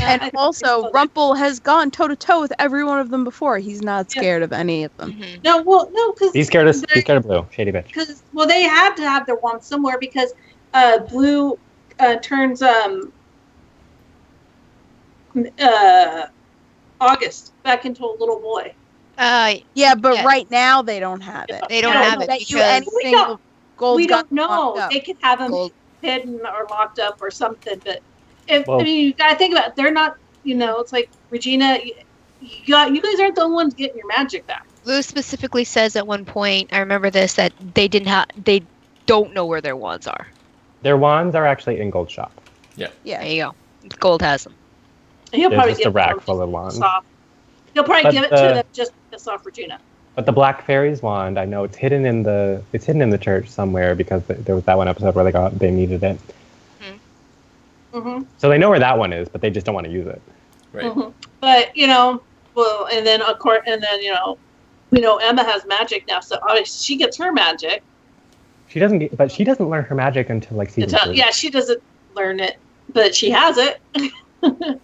And also, Rumple has gone toe-to-toe with every one of them before. He's not scared of any of them. Mm-hmm. No, because he's scared of Blue, shady bitch. Because they had to have their wand somewhere because Blue turns August back into a little boy. Yeah, but right now they don't have it. They don't have it because we don't know. They could have him hidden or locked up or something, but. You gotta think about it. They're not, it's like Regina, you guys aren't the only ones getting your magic back. Lou specifically says at one point, I remember this, that they don't know where their wands are. Their wands are actually in Gold's shop. Yeah. There you go. Gold has them. He'll probably just a rack full of wands. He'll probably give it to them just to piss off Regina. But the Black Fairy's wand, I know it's hidden in the church somewhere because there was that one episode where they needed it. Mm-hmm. So they know where that one is, but they just don't want to use it. Right. Mm-hmm. But and then of course, we know Emma has magic now, so obviously she gets her magic. She doesn't learn her magic until like season 3. Yeah, she doesn't learn it but she has it. But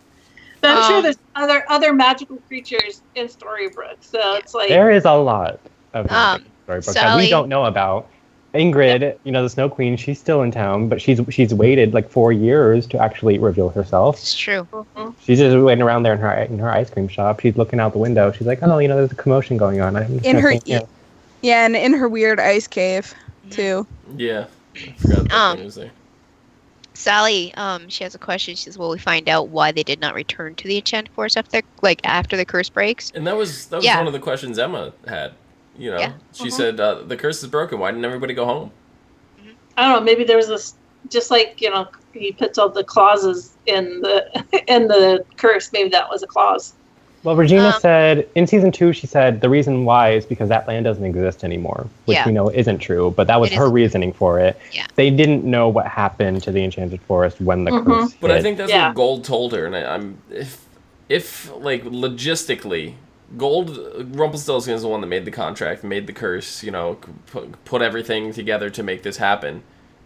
I'm sure there's other magical creatures in Storybrooke, so it's like there is a lot of magic in Storybrooke that we don't know about. Ingrid, the Snow Queen, she's still in town, but she's waited like 4 years to actually reveal herself. It's true. Mm-hmm. She's just waiting around there in her ice cream shop. She's looking out the window. She's like, oh, there's a commotion going on. And in her weird ice cave too. Yeah, I forgot that thing was there. Sally, she has a question. She says, "Will we find out why they did not return to the Enchanted Forest after the curse breaks?" And that was one of the questions Emma had. She said the curse is broken. Why didn't everybody go home? I don't know. Maybe there was this, just like he puts all the clauses in the curse. Maybe that was a clause. Well, Regina said in season 2, she said the reason why is because that land doesn't exist anymore, which we know isn't true, but that was her reasoning for it. Yeah. They didn't know what happened to the Enchanted Forest when the curse hit. But I think that's what Gold told her, and if logistically, Rumpelstiltskin is the one that made the contract, made the curse, put everything together to make this happen.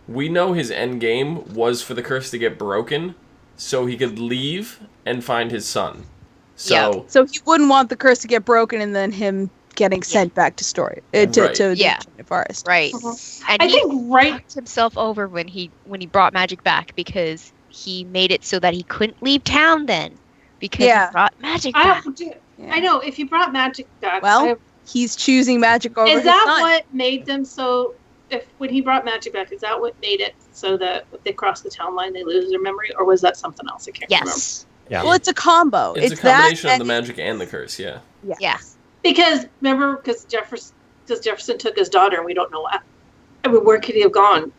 We know his end game was for the curse to get broken, so he could leave and find his son. So he wouldn't want the curse to get broken and then him getting sent back to to the Enchanted Forest. Right. And I think fucked himself over when he brought magic back, because he made it so that he couldn't leave town then, because he brought magic back. I know, if he brought magic back. He's choosing magic over his son. Is that what made them so... when he brought magic back, is that what made it so that if they cross the town line, they lose their memory? Or was that something else? I can't remember. Yeah. Well, it's a combo. It's a combination of the magic and the curse, yeah. Because Jefferson took his daughter, and we don't know what. I mean, where could he have gone?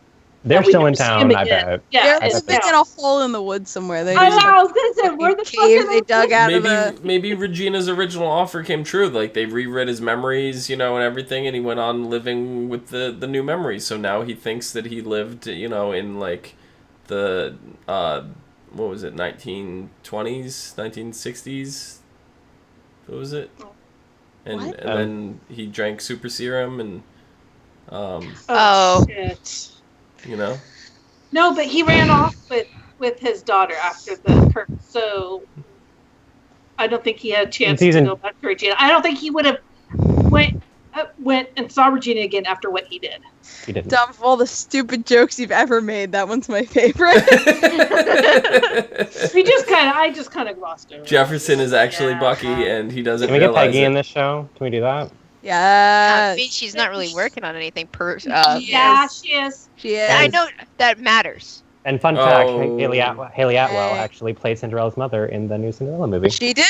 They're still in town, I bet. Yeah, they're living in a hole in the woods somewhere. I was gonna say, where the fuck they dug out of the... Maybe Regina's original offer came true. Like, they reread his memories, and everything, and he went on living with the new memories. So now he thinks that he lived, in like the what was it, 1920s, 1960s? What was it? And then he drank super serum and shit. No, but he ran off with his daughter after the curse, so I don't think he had a chance to go back to Regina. I don't think he would have went and saw Regina again after what he did. He didn't. Dumb of all the stupid jokes you've ever made, that one's my favorite. I just kind of glossed over. Jefferson is actually Bucky, and he doesn't realize it. Can we get Peggy in this show? Can we do that? Yeah. I mean, she's not really working on anything yeah, she is. She is. I know that matters. And fun fact, Haley Atwell actually played Cinderella's mother in the new Cinderella movie. She did.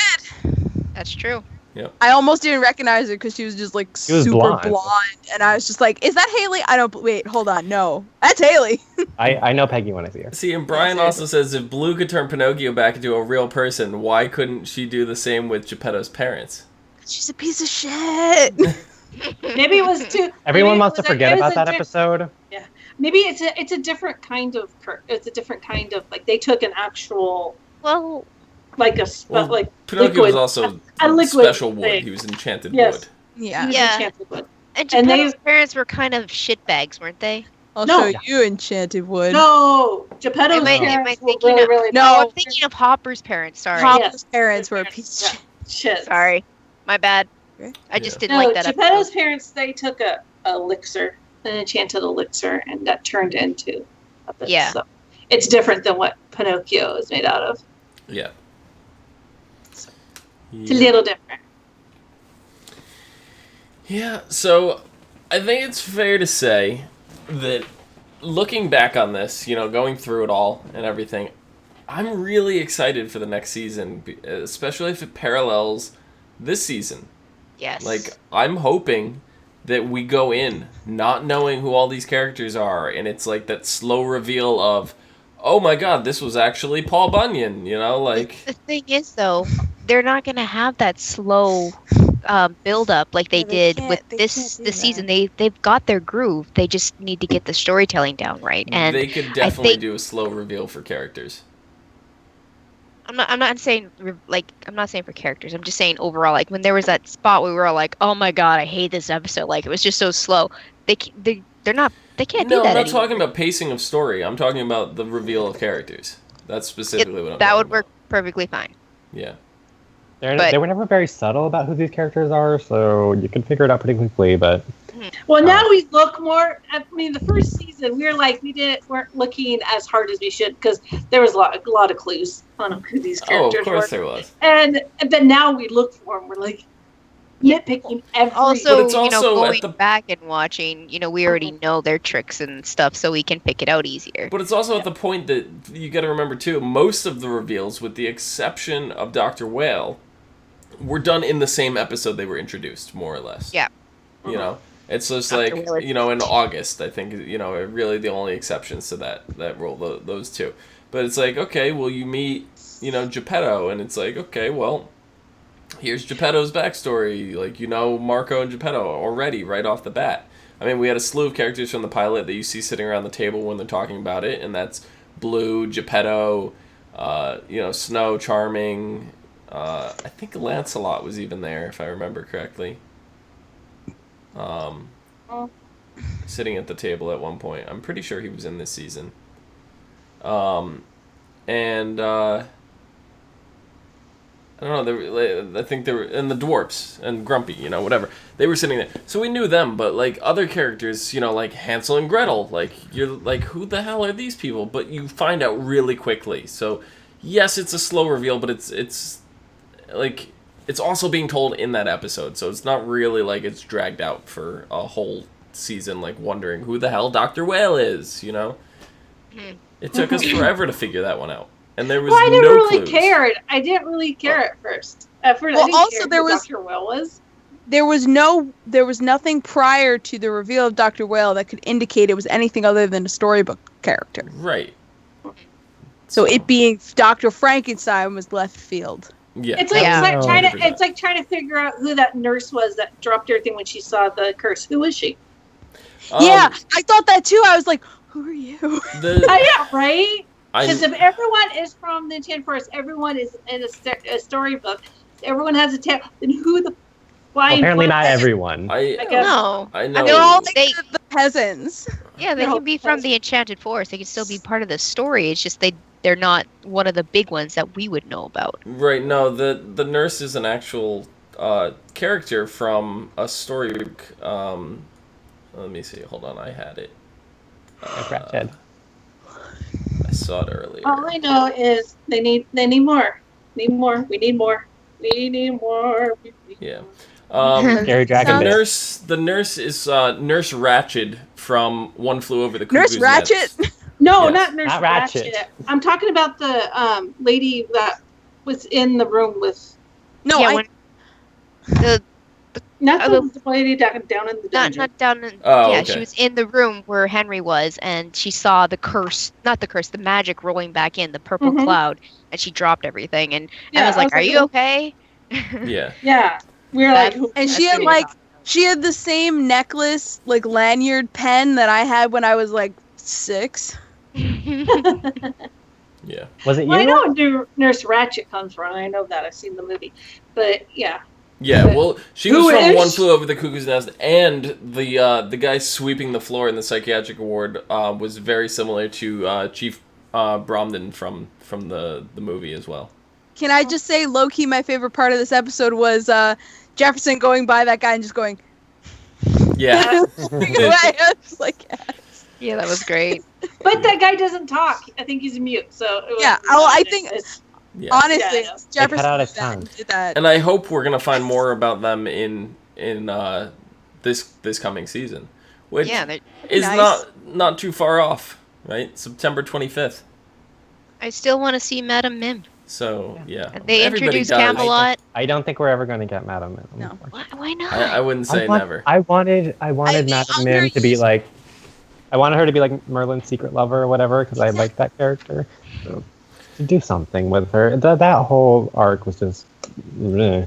That's true. Yep. I almost didn't recognize her because she was just like super blonde, and I was just like, "Is that Haley?" Wait, hold on, no, that's Haley. I know Peggy when I see her. See, and Brian also says if Blue could turn Pinocchio back into a real person, why couldn't she do the same with Geppetto's parents? She's a piece of shit. Maybe it was too. Everyone wants to forget about that episode. Yeah, maybe it's a different kind of. It's a different kind of, like, they took an actual. Well. Pinocchio liquid, was also a liquid special wood. thing. He was enchanted wood. Yeah. Enchanted wood. And Geppetto's parents were kind of shitbags, weren't they? I'll show you enchanted wood. No, Geppetto's parents were really No, I'm thinking of Hopper's parents. Sorry. Hopper's parents were a piece of shit. Sorry, my bad. I just didn't like that. Geppetto's parents, they took a elixir, an enchanted elixir, and that turned into a bit. Yeah. So it's different than what Pinocchio is made out of. Yeah. It's a little different. Yeah, so I think it's fair to say that looking back on this, going through it all and everything, I'm really excited for the next season, especially if it parallels this season. Yes. Like, I'm hoping that we go in not knowing who all these characters are, and it's like that slow reveal of, oh my god, this was actually Paul Bunyan, like... The thing is, though, they're not going to have that slow build-up like they did with this season. They've got their groove. They just need to get the storytelling down right. And they could definitely do a slow reveal for characters. I'm not saying for characters. I'm just saying overall, like, when there was that spot where we were all like, oh my god, I hate this episode. Like, it was just so slow. They can't do that No, I'm not anymore. talking about pacing of story. I'm talking about the reveal of characters. That's specifically what I'm That talking would work about. perfectly fine. Yeah. They were never very subtle about who these characters are, so you can figure it out pretty quickly. But well, now we look more. I mean, the first season we weren't looking as hard as we should because there was a lot of clues on who these characters were. Of course there was. And then now we look for them. We're like nitpicking every. Also, But it's also going back and watching, we already know their tricks and stuff, so we can pick it out easier. But it's also at the point that you got to remember too. Most of the reveals, with the exception of Dr. Whale, were done in the same episode they were introduced, more or less. Yeah. You know, it's just Dr. like, Whale. in August, I think, really the only exceptions to that rule, those two. But it's like, okay, well, you meet, Geppetto, and it's like, okay, well, here's Geppetto's backstory. Like, Marco and Geppetto already right off the bat. I mean, we had a slew of characters from the pilot that you see sitting around the table when they're talking about it, and that's Blue, Geppetto, Snow, Charming. I think Lancelot was even there, if I remember correctly. Sitting at the table at one point. I'm pretty sure he was in this season. I don't know. I think they were, and the dwarfs and Grumpy, whatever. They were sitting there, so we knew them. But like other characters, like Hansel and Gretel, like you're like, who the hell are these people? But you find out really quickly. So yes, it's a slow reveal, but it's like it's also being told in that episode, so it's not really like it's dragged out for a whole season, like wondering who the hell Dr. Whale is. It took us forever to figure that one out. And there was I never no really clues. cared. I didn't really care at first. Well, I didn't also care there who was Dr. Will was. there was nothing prior to the reveal of Dr. Whale that could indicate it was anything other than a storybook character. Right. So it being Dr. Frankenstein was left field. Yeah. It's like, Yeah. it's like trying to figure out who that nurse was that dropped everything when she saw the curse. Who was she? Yeah, I thought that too. I was like, who are you? Yeah, right? Because if everyone is from the Enchanted Forest, everyone is in a storybook, everyone has a tale, then who the flying... apparently not everyone. I guess. No. I know. They're all like the peasants. Yeah, they can be from the Enchanted Forest. They can still be part of the story. It's just they're not one of the big ones that we would know about. Right, no, the nurse is an actual character from a storybook. Let me see, hold on, I had it. I saw it earlier. All I know is they need more. We need more. Yeah. Gary Dragon. The nurse is Nurse Ratched from One Flew Over the Cuckoo's Nurse Ratched? Nest. No, Yes. not Nurse Not Ratched. Ratched. I'm talking about the lady that was in the room with... No, Yeah, Not the lady down in the dungeon. not down in. Oh, yeah, okay. she was in the room where Henry was, and she saw the magic rolling back in, the purple cloud, and she dropped everything. And I was like, "Are you okay?" Yeah. Yeah. We were like... and she had the same necklace, like lanyard pen that I had when I was like 6. Yeah. Was it you? Well, I know where Nurse Ratched comes from. I know that. I've seen the movie. But, yeah. Yeah, well, she was Who from is One she? Flew Over the Cuckoo's Nest, and the guy sweeping the floor in the psychiatric ward was very similar to Chief Bromden from the movie as well. Can I just say, low-key, my favorite part of this episode was Jefferson going by that guy and just going... Yeah. I was like, yes. Yeah, that was great. But that guy doesn't talk. I think he's mute. So Yeah, I think... Yeah. Honestly, Yeah. Jefferson cut out his did that- tongue. did that. And I hope we're gonna find more about them in this coming season, which Yeah, is Nice. not too far off, right? September 25th. I still want to see Madame Mim. So yeah, They everybody introduced does. Camelot. I don't think we're ever going to get Madame Mim. No. Why not? I wouldn't say never. I wanted mean, Madame Mim to be like, I wanted her to be like Merlin's secret lover or whatever, because I like that character. So, to do something with her. That whole arc was just... Bring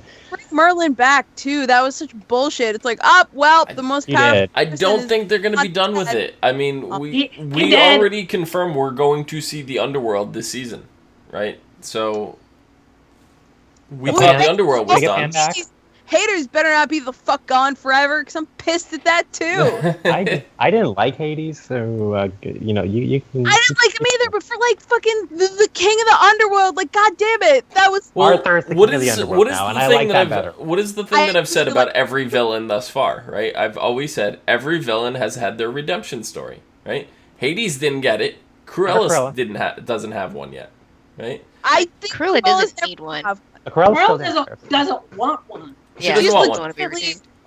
Merlin back, too. That was such bullshit. It's like, the most He powerful did. I person don't is think they're going to be not done with dead. it. I mean, we did. already confirmed we're going to see the Underworld this season, right? So we Well, thought yeah. the Underworld was They get done. Anne back? haters better not be the fuck gone forever, because I'm pissed at that too. I didn't like Hades, so you know you can. I didn't like him either, but for like fucking the king of the underworld, like god damn it, that was. Well, Arthur is the king of the underworld now, and I like that better. What is the thing that I've said about every villain thus far, right? I've always said every villain has had their redemption story, right? Hades didn't get it. Cruella doesn't have one yet, right? I think Cruella doesn't need one. Cruella doesn't want one. She doesn't want one.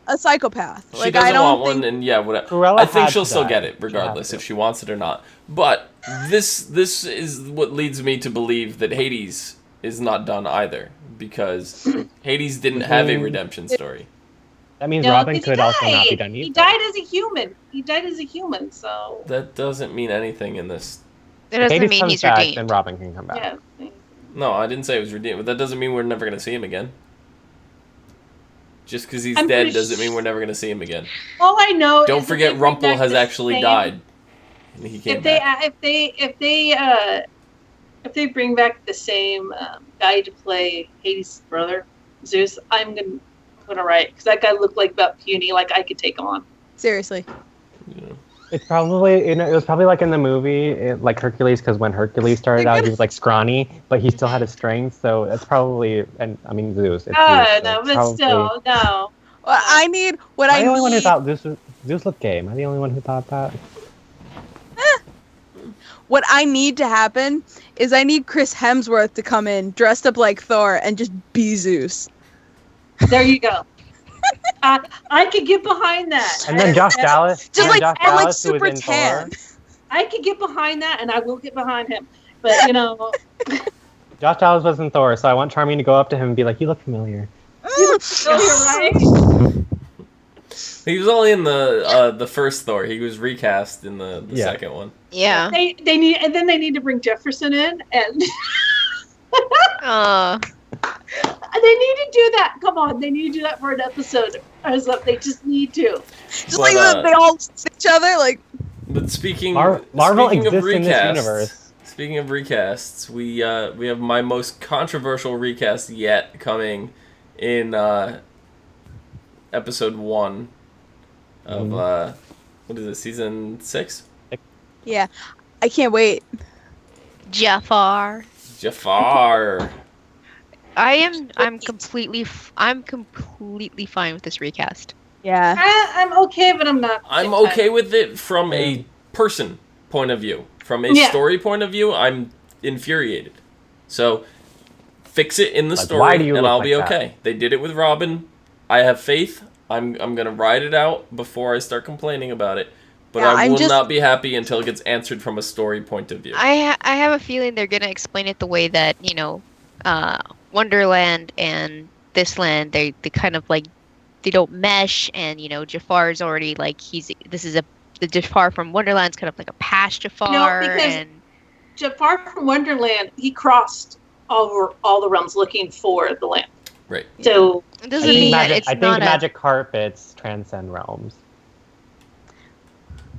A psychopath. She doesn't want one, and yeah, whatever. I think she'll still get it, regardless, if she wants it or not. But this is what leads me to believe that Hades is not done either, because Hades didn't have a redemption story. That means Robin could also not be done either. He died as a human. So that doesn't mean anything in this. That doesn't mean he's redeemed. Then Robin can come back. Yeah. No, I didn't say it was redeemed, but that doesn't mean we're never going to see him again. Just because he's dead doesn't mean we're never going to see him again. All I know is... Don't forget, Rumpel has actually died. And he came back. If they bring back the same guy to play Hades' brother, Zeus, I'm gonna write, because that guy looked like about puny, like I could take on. Seriously. Yeah. It's probably, it was probably like in the movie, like Hercules, because when Hercules started out, he was like scrawny, but he still had his strength, so it's probably, and I mean Zeus. It's Zeus, no, but still, no. Well, I need, Am I the only one who thought Zeus looked gay? Am I the only one who thought that? What I need to happen is I need Chris Hemsworth to come in, dressed up like Thor, and just be Zeus. There you go. I could get behind that. And then Josh Dallas. Just like, Josh and like Dallas, super tan. I could get behind that, and I will get behind him. But, you know. Josh Dallas was in Thor, so I want Charming to go up to him and be like, "You look familiar." You look familiar, right? He was only in the first Thor. He was recast in the second one. Yeah. They need to bring Jefferson in, and they need to do that. Come on, they need to do that for an episode. They just need to. Just like they all see each other, like. But speaking Marvel speaking exists of recasts, in this universe. Speaking of recasts, we have my most controversial recast yet coming in episode 1 of what is it, season 6? Yeah, I can't wait. Jafar. I'm completely fine with this recast. Yeah. I'm okay, but I'm not. I'm okay with it from a person point of view. From a story point of view, I'm infuriated. So fix it in the story, and I'll be okay. They did it with Robin. I have faith. I'm gonna ride it out before I start complaining about it. But I will not be happy until it gets answered from a story point of view. I have a feeling they're gonna explain it the way that, you know, Wonderland and this land, they kind of like, they don't mesh, and, you know, Jafar's already like, the Jafar from Wonderland's kind of like a past Jafar. No, because Jafar from Wonderland, he crossed over all the realms looking for the land. Right. So it doesn't mean that it's not. I think magic carpets transcend realms.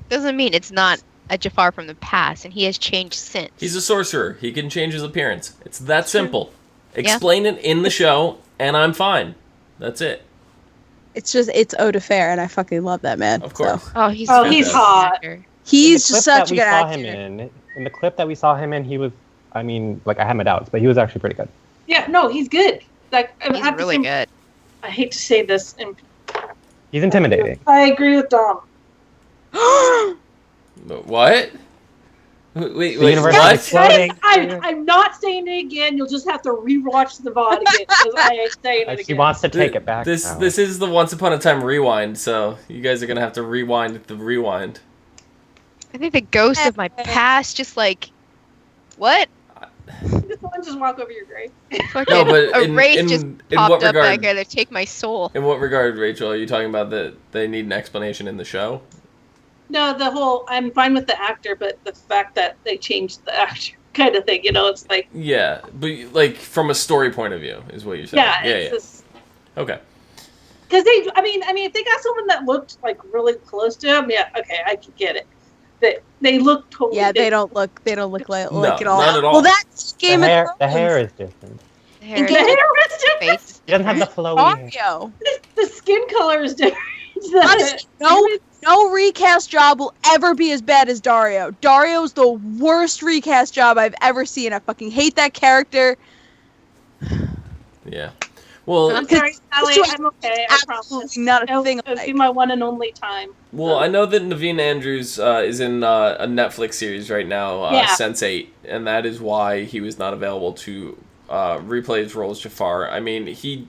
Doesn't mean it's not a Jafar from the past, and he has changed since. He's a sorcerer. He can change his appearance. It's that simple. Explain it in the show, and I'm fine. That's it. It's Odefair, and I fucking love that man. Of course. So. Oh, he's hot. He's just such a good actor. In the clip that we saw him in, he was, I mean, like, I had my doubts, but he was actually pretty good. Yeah, no, he's good. Like, he's really good. I hate to say this. He's intimidating. I agree with Dom. What? Wait, what? I'm not saying it again. You'll just have to rewatch the VOD again, because I ain't saying it again. She wants to take it back. This is the Once Upon a Time rewind, so you guys are gonna have to rewind the rewind. I think the ghost of my past just like, what? Someone just walk over your grave. No, but a wraith just popped up back here to take my soul. In what regard, Rachel, are you talking about that they need an explanation in the show? No, I'm fine with the actor, but the fact that they changed the actor kind of thing, you know, it's like... Yeah, but like from a story point of view is what you're saying. Yeah. Just... Okay. Because if they got someone that looked like really close to him, yeah, okay, I can get it. They look totally different. They don't look like no, at all. Not at all. Well, that's Game of Thrones. The hair is different. The Engage The with hair is different. Face. He doesn't have the flowy hair. Mario. The skin color is different. Honestly, no recast job will ever be as bad as Dario. Dario's the worst recast job I've ever seen. I fucking hate that character. Yeah. Well, I'm sorry, Sally. I'm okay. I promise. Absolutely not a thing. It'll be my one and only time. well, I know that Naveen Andrews is in a Netflix series right now, Yeah. Sense8, and that is why he was not available to replay his role as Jafar. I mean, he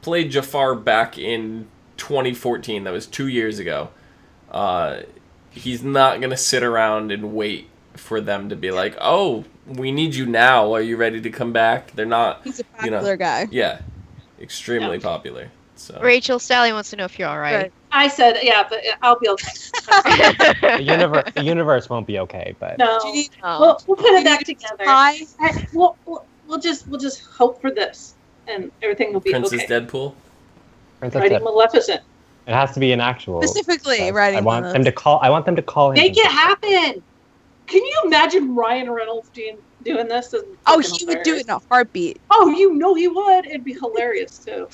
played Jafar back in 2014. That was 2 years ago. He's not gonna sit around and wait for them to be like, "Oh, we need you now. Are you ready to come back?" They're not. He's a popular guy. Yeah, extremely popular. So Rachel, Sally wants to know if you're all right. I said, yeah, but I'll be okay. The universe won't be okay, but No, Do you need- we'll put it back together. Hi. We'll just hope for this, and everything will be Princess okay. Deadpool. Princess Writing Dead- Maleficent. it has to be an actual. Specifically, I writing want those. them to call. I want them to call him. Make it happen. Can you imagine Ryan Reynolds doing this? Oh, he would do it in a heartbeat. Oh, you know he would. It'd be hilarious too.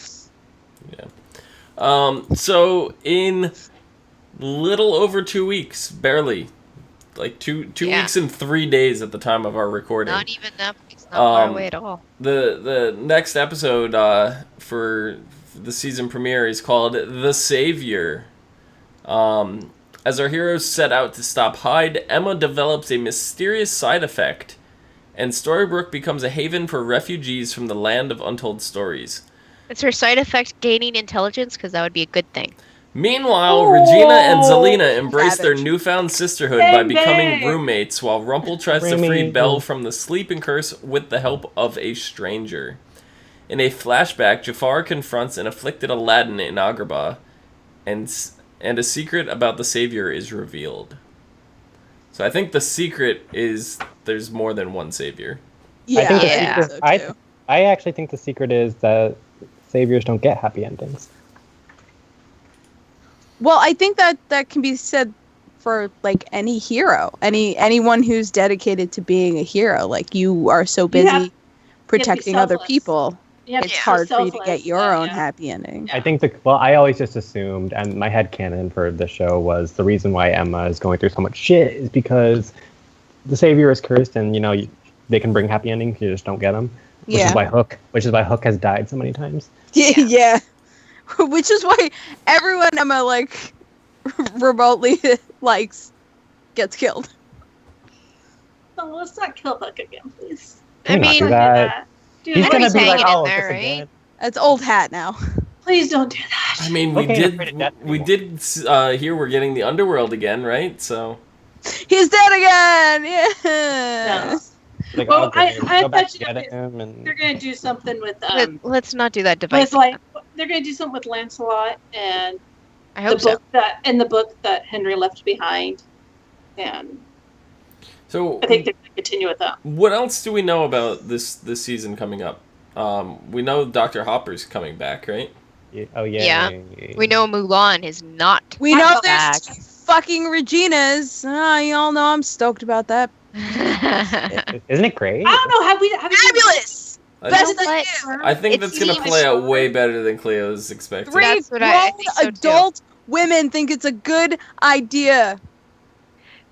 So in little over 2 weeks, barely, like two Yeah. weeks and 3 days at the time of our recording. Not even that. It's not far Um, away at all. The next episode for the season premiere is called The Savior. As our heroes set out to stop Hyde, Emma develops a mysterious side effect, and Storybrooke becomes a haven for refugees from the land of untold stories. Is her side effect gaining intelligence? Because that would be a good thing. Meanwhile, Regina and Zelina embrace their Savage. newfound sisterhood by Bang, becoming bang. roommates, while Rumple tries to free Belle from the sleeping curse with the help of a stranger. In a flashback, Jafar confronts an afflicted Aladdin in Agrabah, and a secret about the Savior is revealed. So I think the secret is there's more than one Savior. Yeah, I think the Yeah. secret. I actually think the secret is that saviors don't get happy endings. Well, I think that can be said for like any hero, anyone who's dedicated to being a hero. Like you are so busy protecting other selfless. people, You have it's to be hard for you to selfless. get your Yeah, own yeah. happy ending. I think I always just assumed, and my headcanon for the show was the reason why Emma is going through so much shit is because the savior is cursed, and they can bring happy endings, you just don't get them. Which Yeah. is why Hook has died so many times. Yeah. Which is why everyone Emma like remotely likes gets killed. So let's not kill Hook again, please. Can I we not mean, do that? Dude, He's gonna be hanging like, in oh, there, this right? again. That's old hat now. please don't do that. I mean, we Okay, I'm afraid of death did hear we're getting the Underworld again, right? So He's dead again. Yeah. No. Like, Well, okay, I go back bet to you get him, and They're gonna do something with Let's not do that device. they're gonna do something with Lancelot and I the hope so. book that Henry left behind, and so I think they're gonna continue with that. what else do we know about this season coming up? We know Dr. Hopper's coming back, right? oh Yeah. yeah, We know Mulan is not. We know back. there's fucking Reginas. Y'all know I'm stoked about that. Isn't it great? I don't know. Have we Fabulous. I, Best know of what? the year. I think It that's gonna seems- play out way better than Cleo's expected. Three That's what grown I think so, too. adult women think it's a good idea.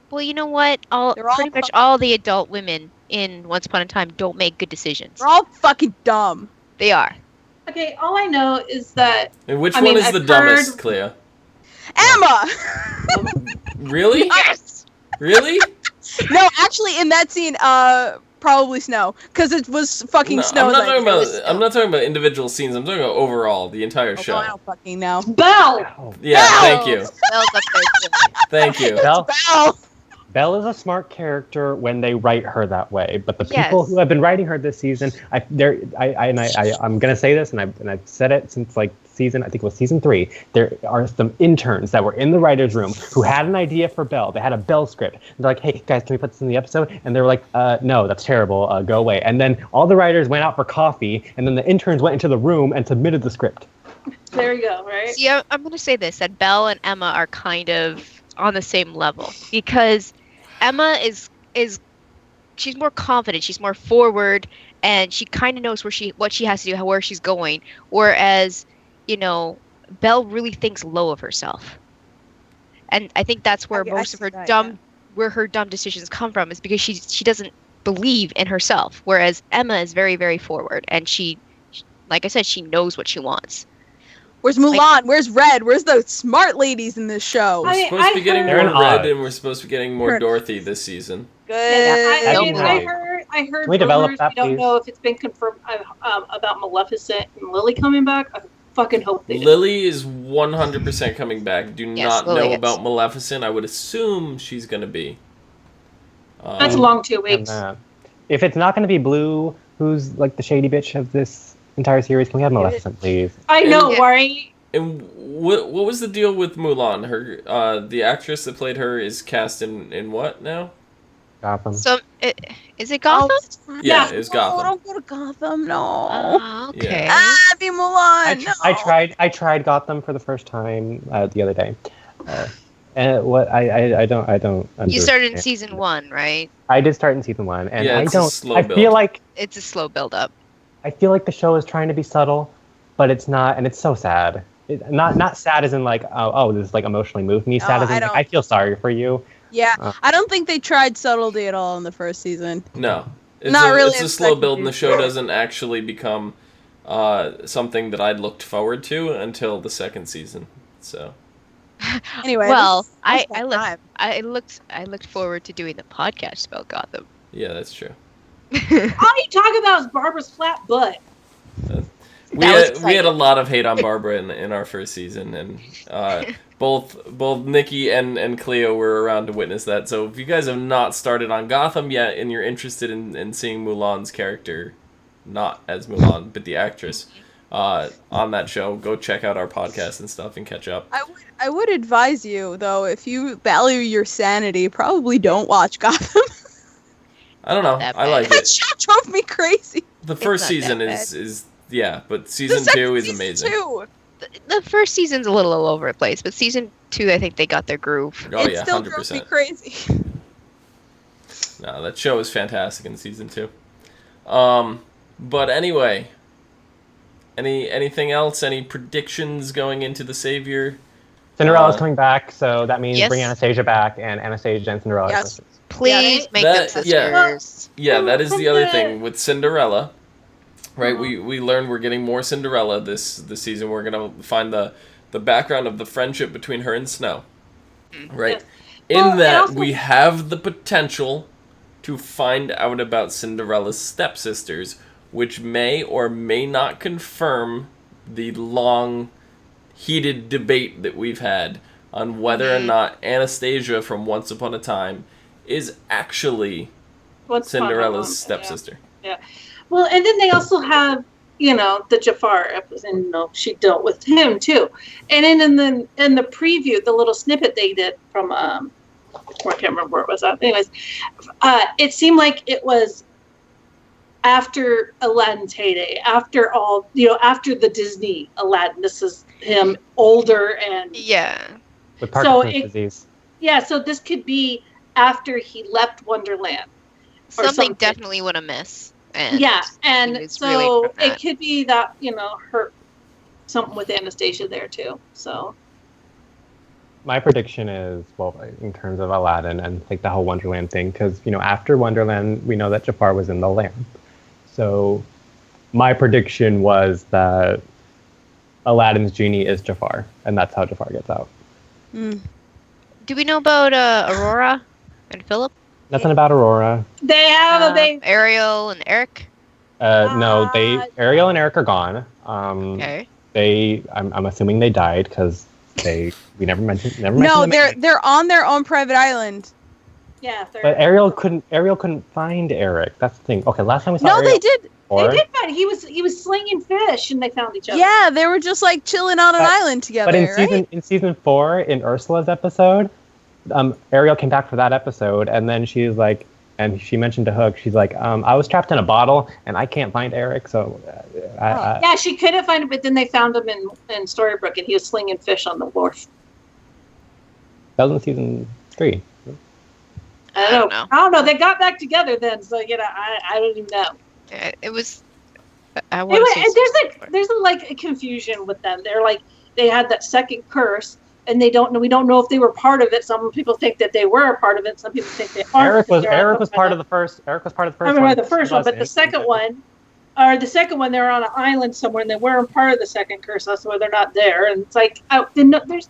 Well, you know what? They're all Pretty much all the adult women in Once Upon a Time don't make good decisions. They're all fucking dumb. They are. Okay, all I know is that And which I one mean, is I've the dumbest, heard- Cleo? Emma. Really? Yes. Really? No, actually, in that scene, probably Snow, because it was fucking No, Snow. I'm not talking It was about. Snow. I'm not talking about individual scenes. I'm talking about overall, the entire show. I don't fucking know. Belle. Oh, Yeah, Belle! thank you, Belle's up there too. thank you. Belle, Belle. Belle is a smart character when they write her that way, but the people Yes. who have been writing her this season, I'm gonna say this, and I've said it since like season, I think it was season 3. There are some interns that were in the writers' room who had an idea for Belle. They had a Belle script. And they're like, "Hey guys, can we put this in the episode?" And they were like, "No, that's terrible. Go away." And then all the writers went out for coffee, and then the interns went into the room and submitted the script. There you go. Right. See, I'm going to say this, that Belle and Emma are kind of on the same level, because Emma is she's more confident, she's more forward, and she kind of knows what she has to do, where she's going. Whereas, Belle really thinks low of herself, and I think that's where most of her dumb decisions come from, is because she doesn't believe in herself. Whereas Emma is very, very forward, and she, like I said, she knows what she wants. Where's Mulan? Where's Red? Where's those smart ladies in this show? We're supposed to be getting more Red, and we're supposed to be getting more Dorothy this season. Good. I heard we rumors. That, we don't know if it's been confirmed about Maleficent and Lily coming back. I fucking hope they do. Lily is 100% coming back. Do not Lily know about Maleficent. I would assume she's going to be. That's a long 2 weeks. If it's not going to be Blue, who's like the shady bitch of this entire series, can we have Maleficent, please? I know, right? And what was the deal with Mulan? Her the actress that played her is cast in what now? Gotham. So is it Gotham? Yeah, it was Gotham. No, don't go to Gotham. No. Okay. Yeah. Be Mulan. I tried Gotham for the first time the other day. And what I don't understand. You started in season 1, right? I did start in season 1, and I feel like it's a slow build up. I feel like the show is trying to be subtle, but it's not, and it's so sad. Not sad as in like this is like emotionally moved me. Sad as in like, I feel sorry for you. Yeah, I don't think they tried subtlety at all in the first season. No, really. It's a slow build, and the show doesn't actually become something that I'd looked forward to until the second season. So. Anyway, well, I looked forward to doing the podcast about Gotham. Yeah, that's true. All you talk about is Barbara's flat butt. We had a lot of hate on Barbara in our first season, and both Nikki and Clio were around to witness that. So if you guys have not started on Gotham yet, and you're interested in seeing Mulan's character, not as Mulan, but the actress, on that show, go check out our podcast and stuff and catch up. I would advise you, though, if you value your sanity, probably don't watch Gotham. I don't know. I like That it. show drove me crazy. The first season is yeah, but season 2 is amazing. The first season's a little all over the place, but season 2, I think they got their groove. Oh It yeah, still 100%. drove me crazy. No, that show is fantastic in season 2. But anyway, anything else? Any predictions going into the Savior? Cinderella's coming back, so that means Yes. bring Anastasia back, and Anastasia and Cinderella are sisters. Please make them sisters. Yeah, that is the other thing with Cinderella. Right, we learned we're getting more Cinderella this season. We're gonna find the background of the friendship between her and Snow. Right, we have the potential to find out about Cinderella's stepsisters, which may or may not confirm the long, heated debate that we've had on whether or not Anastasia from Once Upon a Time is actually Cinderella's stepsister. Yeah. Well, and then they also have, the Jafar episode, and she dealt with him too. And then in the preview, the little snippet they did from I can't remember where it was at. Anyways, it seemed like it was after Aladdin's heyday, after all, after the Disney Aladdin. This is him older and with Parkinson's disease. Yeah, so this could be after he left Wonderland. Something definitely would have missed. And so really it could be that her something with Anastasia there too. So my prediction is, well, in terms of Aladdin and like the whole Wonderland thing, because after Wonderland we know that Jafar was in the lamp. So my prediction was that Aladdin's genie is Jafar, and that's how Jafar gets out. Do we know about Aurora and Philip? Nothing about Aurora. They have Ariel and Eric. No, Ariel and Eric are gone. Okay. I'm assuming they died because we never mentioned. No, they're on their own private island. Yeah. But Ariel couldn't find Eric. That's the thing. Okay, last time we saw Ariel. No, they did. They did find. He was slinging fish, and they found each other. Yeah, they were just like chilling on an island together. But in season 4, in Ursula's episode, Ariel came back for that episode, and then she's like, and she mentioned to Hook, she's like, I was trapped in a bottle, and I can't find Eric, so. Yeah, she couldn't find him, but then they found him in Storybrooke, and he was slinging fish on the wharf. That was in season 3. I don't know. They got back together then, so I don't even know. It was. I want to say Anyway, there's a confusion with them. They're like they had that second curse, and we don't know if they were part of it. Some people think that they were a part of it. Some people think they aren't. Eric was part of the first. Eric was part of the first. I remember the first one, but the second one, they're on an island somewhere, and they weren't part of the second curse. That's why they're not there. And it's like, there's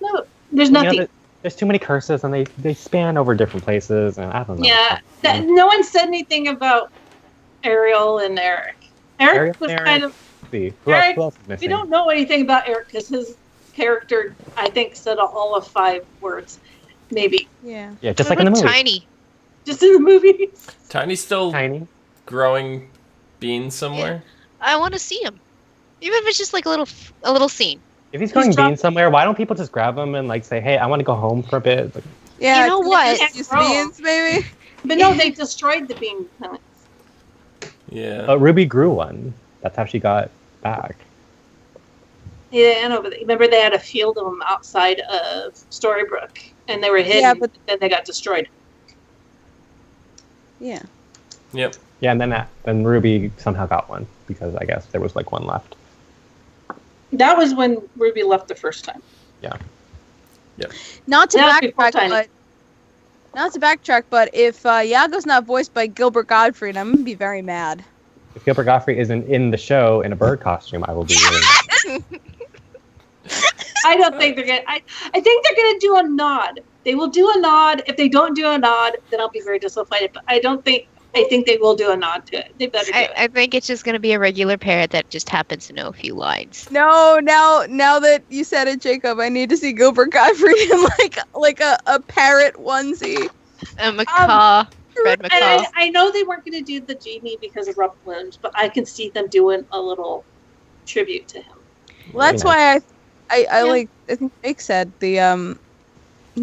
nothing. There's too many curses, and they span over different places, and I don't know. Yeah, no one said anything about Ariel and Eric. Eric was kind of. Who else is missing? We don't know anything about Eric because his character, I think, said all of 5 words, maybe. Yeah. Yeah, just like in the movie. Tiny. Just in the movie. Tiny's still growing beans somewhere. Yeah. I want to see him, even if it's just like a little scene. If he's growing beans somewhere, why don't people just grab him and like say, "Hey, I want to go home for a bit"? Like, Yeah. You know what? Just beans, maybe. But no, they destroyed the bean plants. Yeah. But Ruby grew one. That's how she got back. Yeah, I know, but remember they had a field of them outside of Storybrooke, and they were hidden, Yeah, but then they got destroyed. Yeah. Yep. Yeah, and then Ruby somehow got one because I guess there was like one left. That was when Ruby left the first time. Yeah. Yep. Not to That was before backtrack, but if Yago's not voiced by Gilbert Gottfried, I'm gonna be very mad. If Gilbert Gottfried isn't in the show in a bird costume, I will be really mad. I don't think they're gonna. I think they're gonna do a nod. They will do a nod. If they don't do a nod, then I'll be very disappointed. But I think they will do a nod to it. They better do it. I think it's just gonna be a regular parrot that just happens to know a few lines. No, now that you said it, Jacob, I need to see Gilbert Gottfried in like a parrot onesie. A macaw, red macaw. And I know they weren't going to do the genie because of Robert Williams, but I can see them doing a little tribute to him. Well, that's why I think Jake said the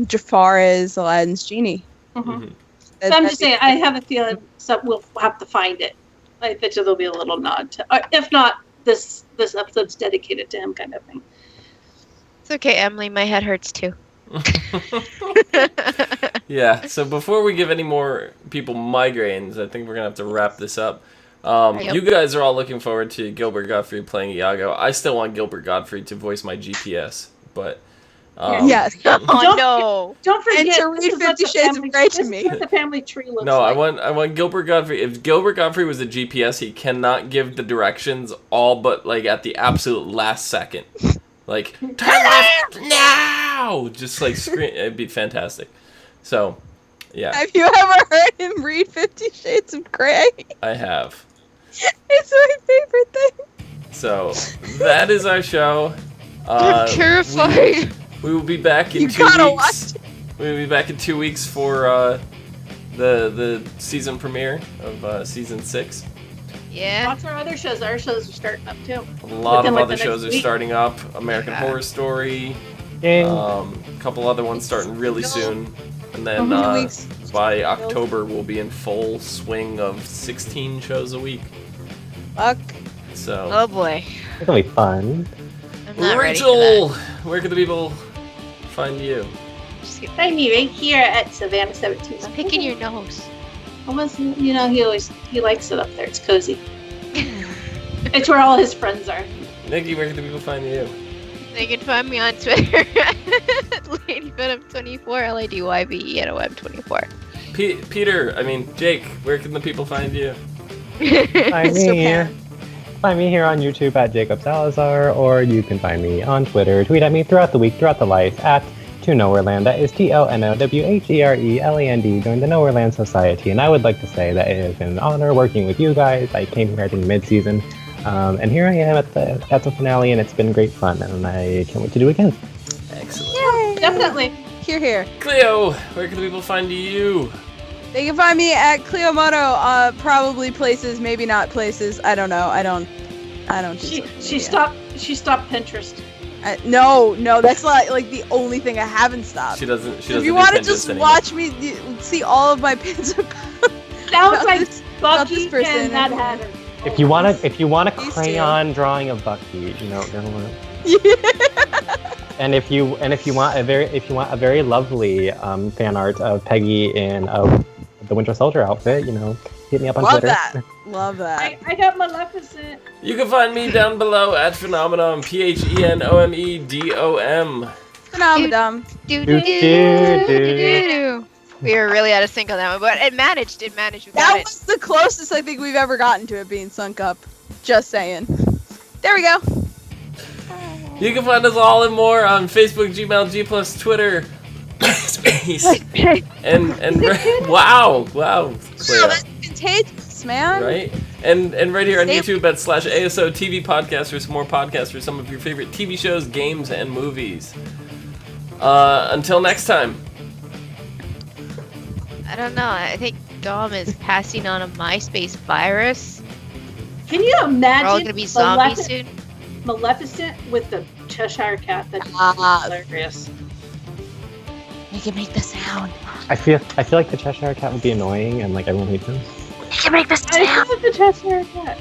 Jafar is Aladdin's genie. Mm-hmm. So I'm just saying, I have a feeling we'll have to find it. I bet you there'll be a little nod to, if not, this episode's dedicated to him, kind of thing. It's okay, Emily. My head hurts too. Yeah. So before we give any more people migraines, I think we're gonna have to wrap this up. Yep. You guys are all looking forward to Gilbert Gottfried playing Iago. I still want Gilbert Gottfried to voice my GPS, but yes. Oh Don't forget, And to read 50 Shades of Grey to me. This is what the family tree looks no, like. I want Gilbert Gottfried. If Gilbert Gottfried was a GPS, he cannot give the directions all but like at the absolute last second. Like, turn left now! Just like scream. It'd be fantastic. So, yeah. Have you ever heard him read 50 Shades of Grey? I have. It's my favorite thing. So, that is our show. I'm terrified. We will be back in 2 weeks. We will be back in 2 weeks for the season premiere of season 6. Yeah. Lots of other shows. Our shows are starting up too. A lot of Within, other shows are starting up. American Horror Story. A couple other ones starting really soon. And then by October, we'll be in full swing of 16 shows a week. Fuck. So. Oh boy. It's gonna be fun. I'm not Rachel, ready for where can the people find you? that. Find me right here at Savannah 17. I'm picking your nose. I wasn't, he likes it up there. It's cozy. It's where all his friends are. Nikki, where can the people find you? They can find me on Twitter at LadyVenom24, LADYVENOM24. Jake, where can the people find you? Find me here on YouTube at Jacob Salazar, or you can find me on Twitter. Tweet at me throughout the week, throughout the life, at To Nowhereland. That is TLNOWHERELAND. Join the Nowhereland Society. And I would like to say that it has been an honor working with you guys. I came here, I think, mid-season. And here I am at the finale, and it's been great fun. And I can't wait to do it again. Excellent. Yeah, definitely. Here. Cleo, where can the people find you? They can find me at Clio Moto, probably places, maybe not places. I don't know. I don't do She stopped Pinterest. No, that's not like the only thing I haven't stopped. She doesn't. If you want to just watch me see all of my pins. Sounds like Bucky and Mad Hatter. If you want a crayon drawing of Bucky, And if you want a very lovely fan art of Peggy in the Winter Soldier outfit, Hit me up on Love Twitter. that. Love that. I got Maleficent. You can find me down below at Phenomenon, PHENOMEDOM. Phenomenon. We were really out of sync on that one, but it managed. It managed. We got That it. was the closest I think we've ever gotten to it being sunk up. Just saying. There we go. You can find us all and more on Facebook, Gmail, G+, Twitter, Space, and wow, Wow, Clio, that's contagious, man. right? And right here on YouTube at /ASOTV podcast for some more podcasts for some of your favorite TV shows, games, and movies. Until next time. I don't know. I think Dom is passing on a MySpace virus. Can you imagine? We're all gonna be zombies soon. Maleficent with the Cheshire Cat. That'd be hilarious. You can make the sound. I feel like the Cheshire Cat would be annoying and like everyone hates him. You can make the I love the Cheshire Cat.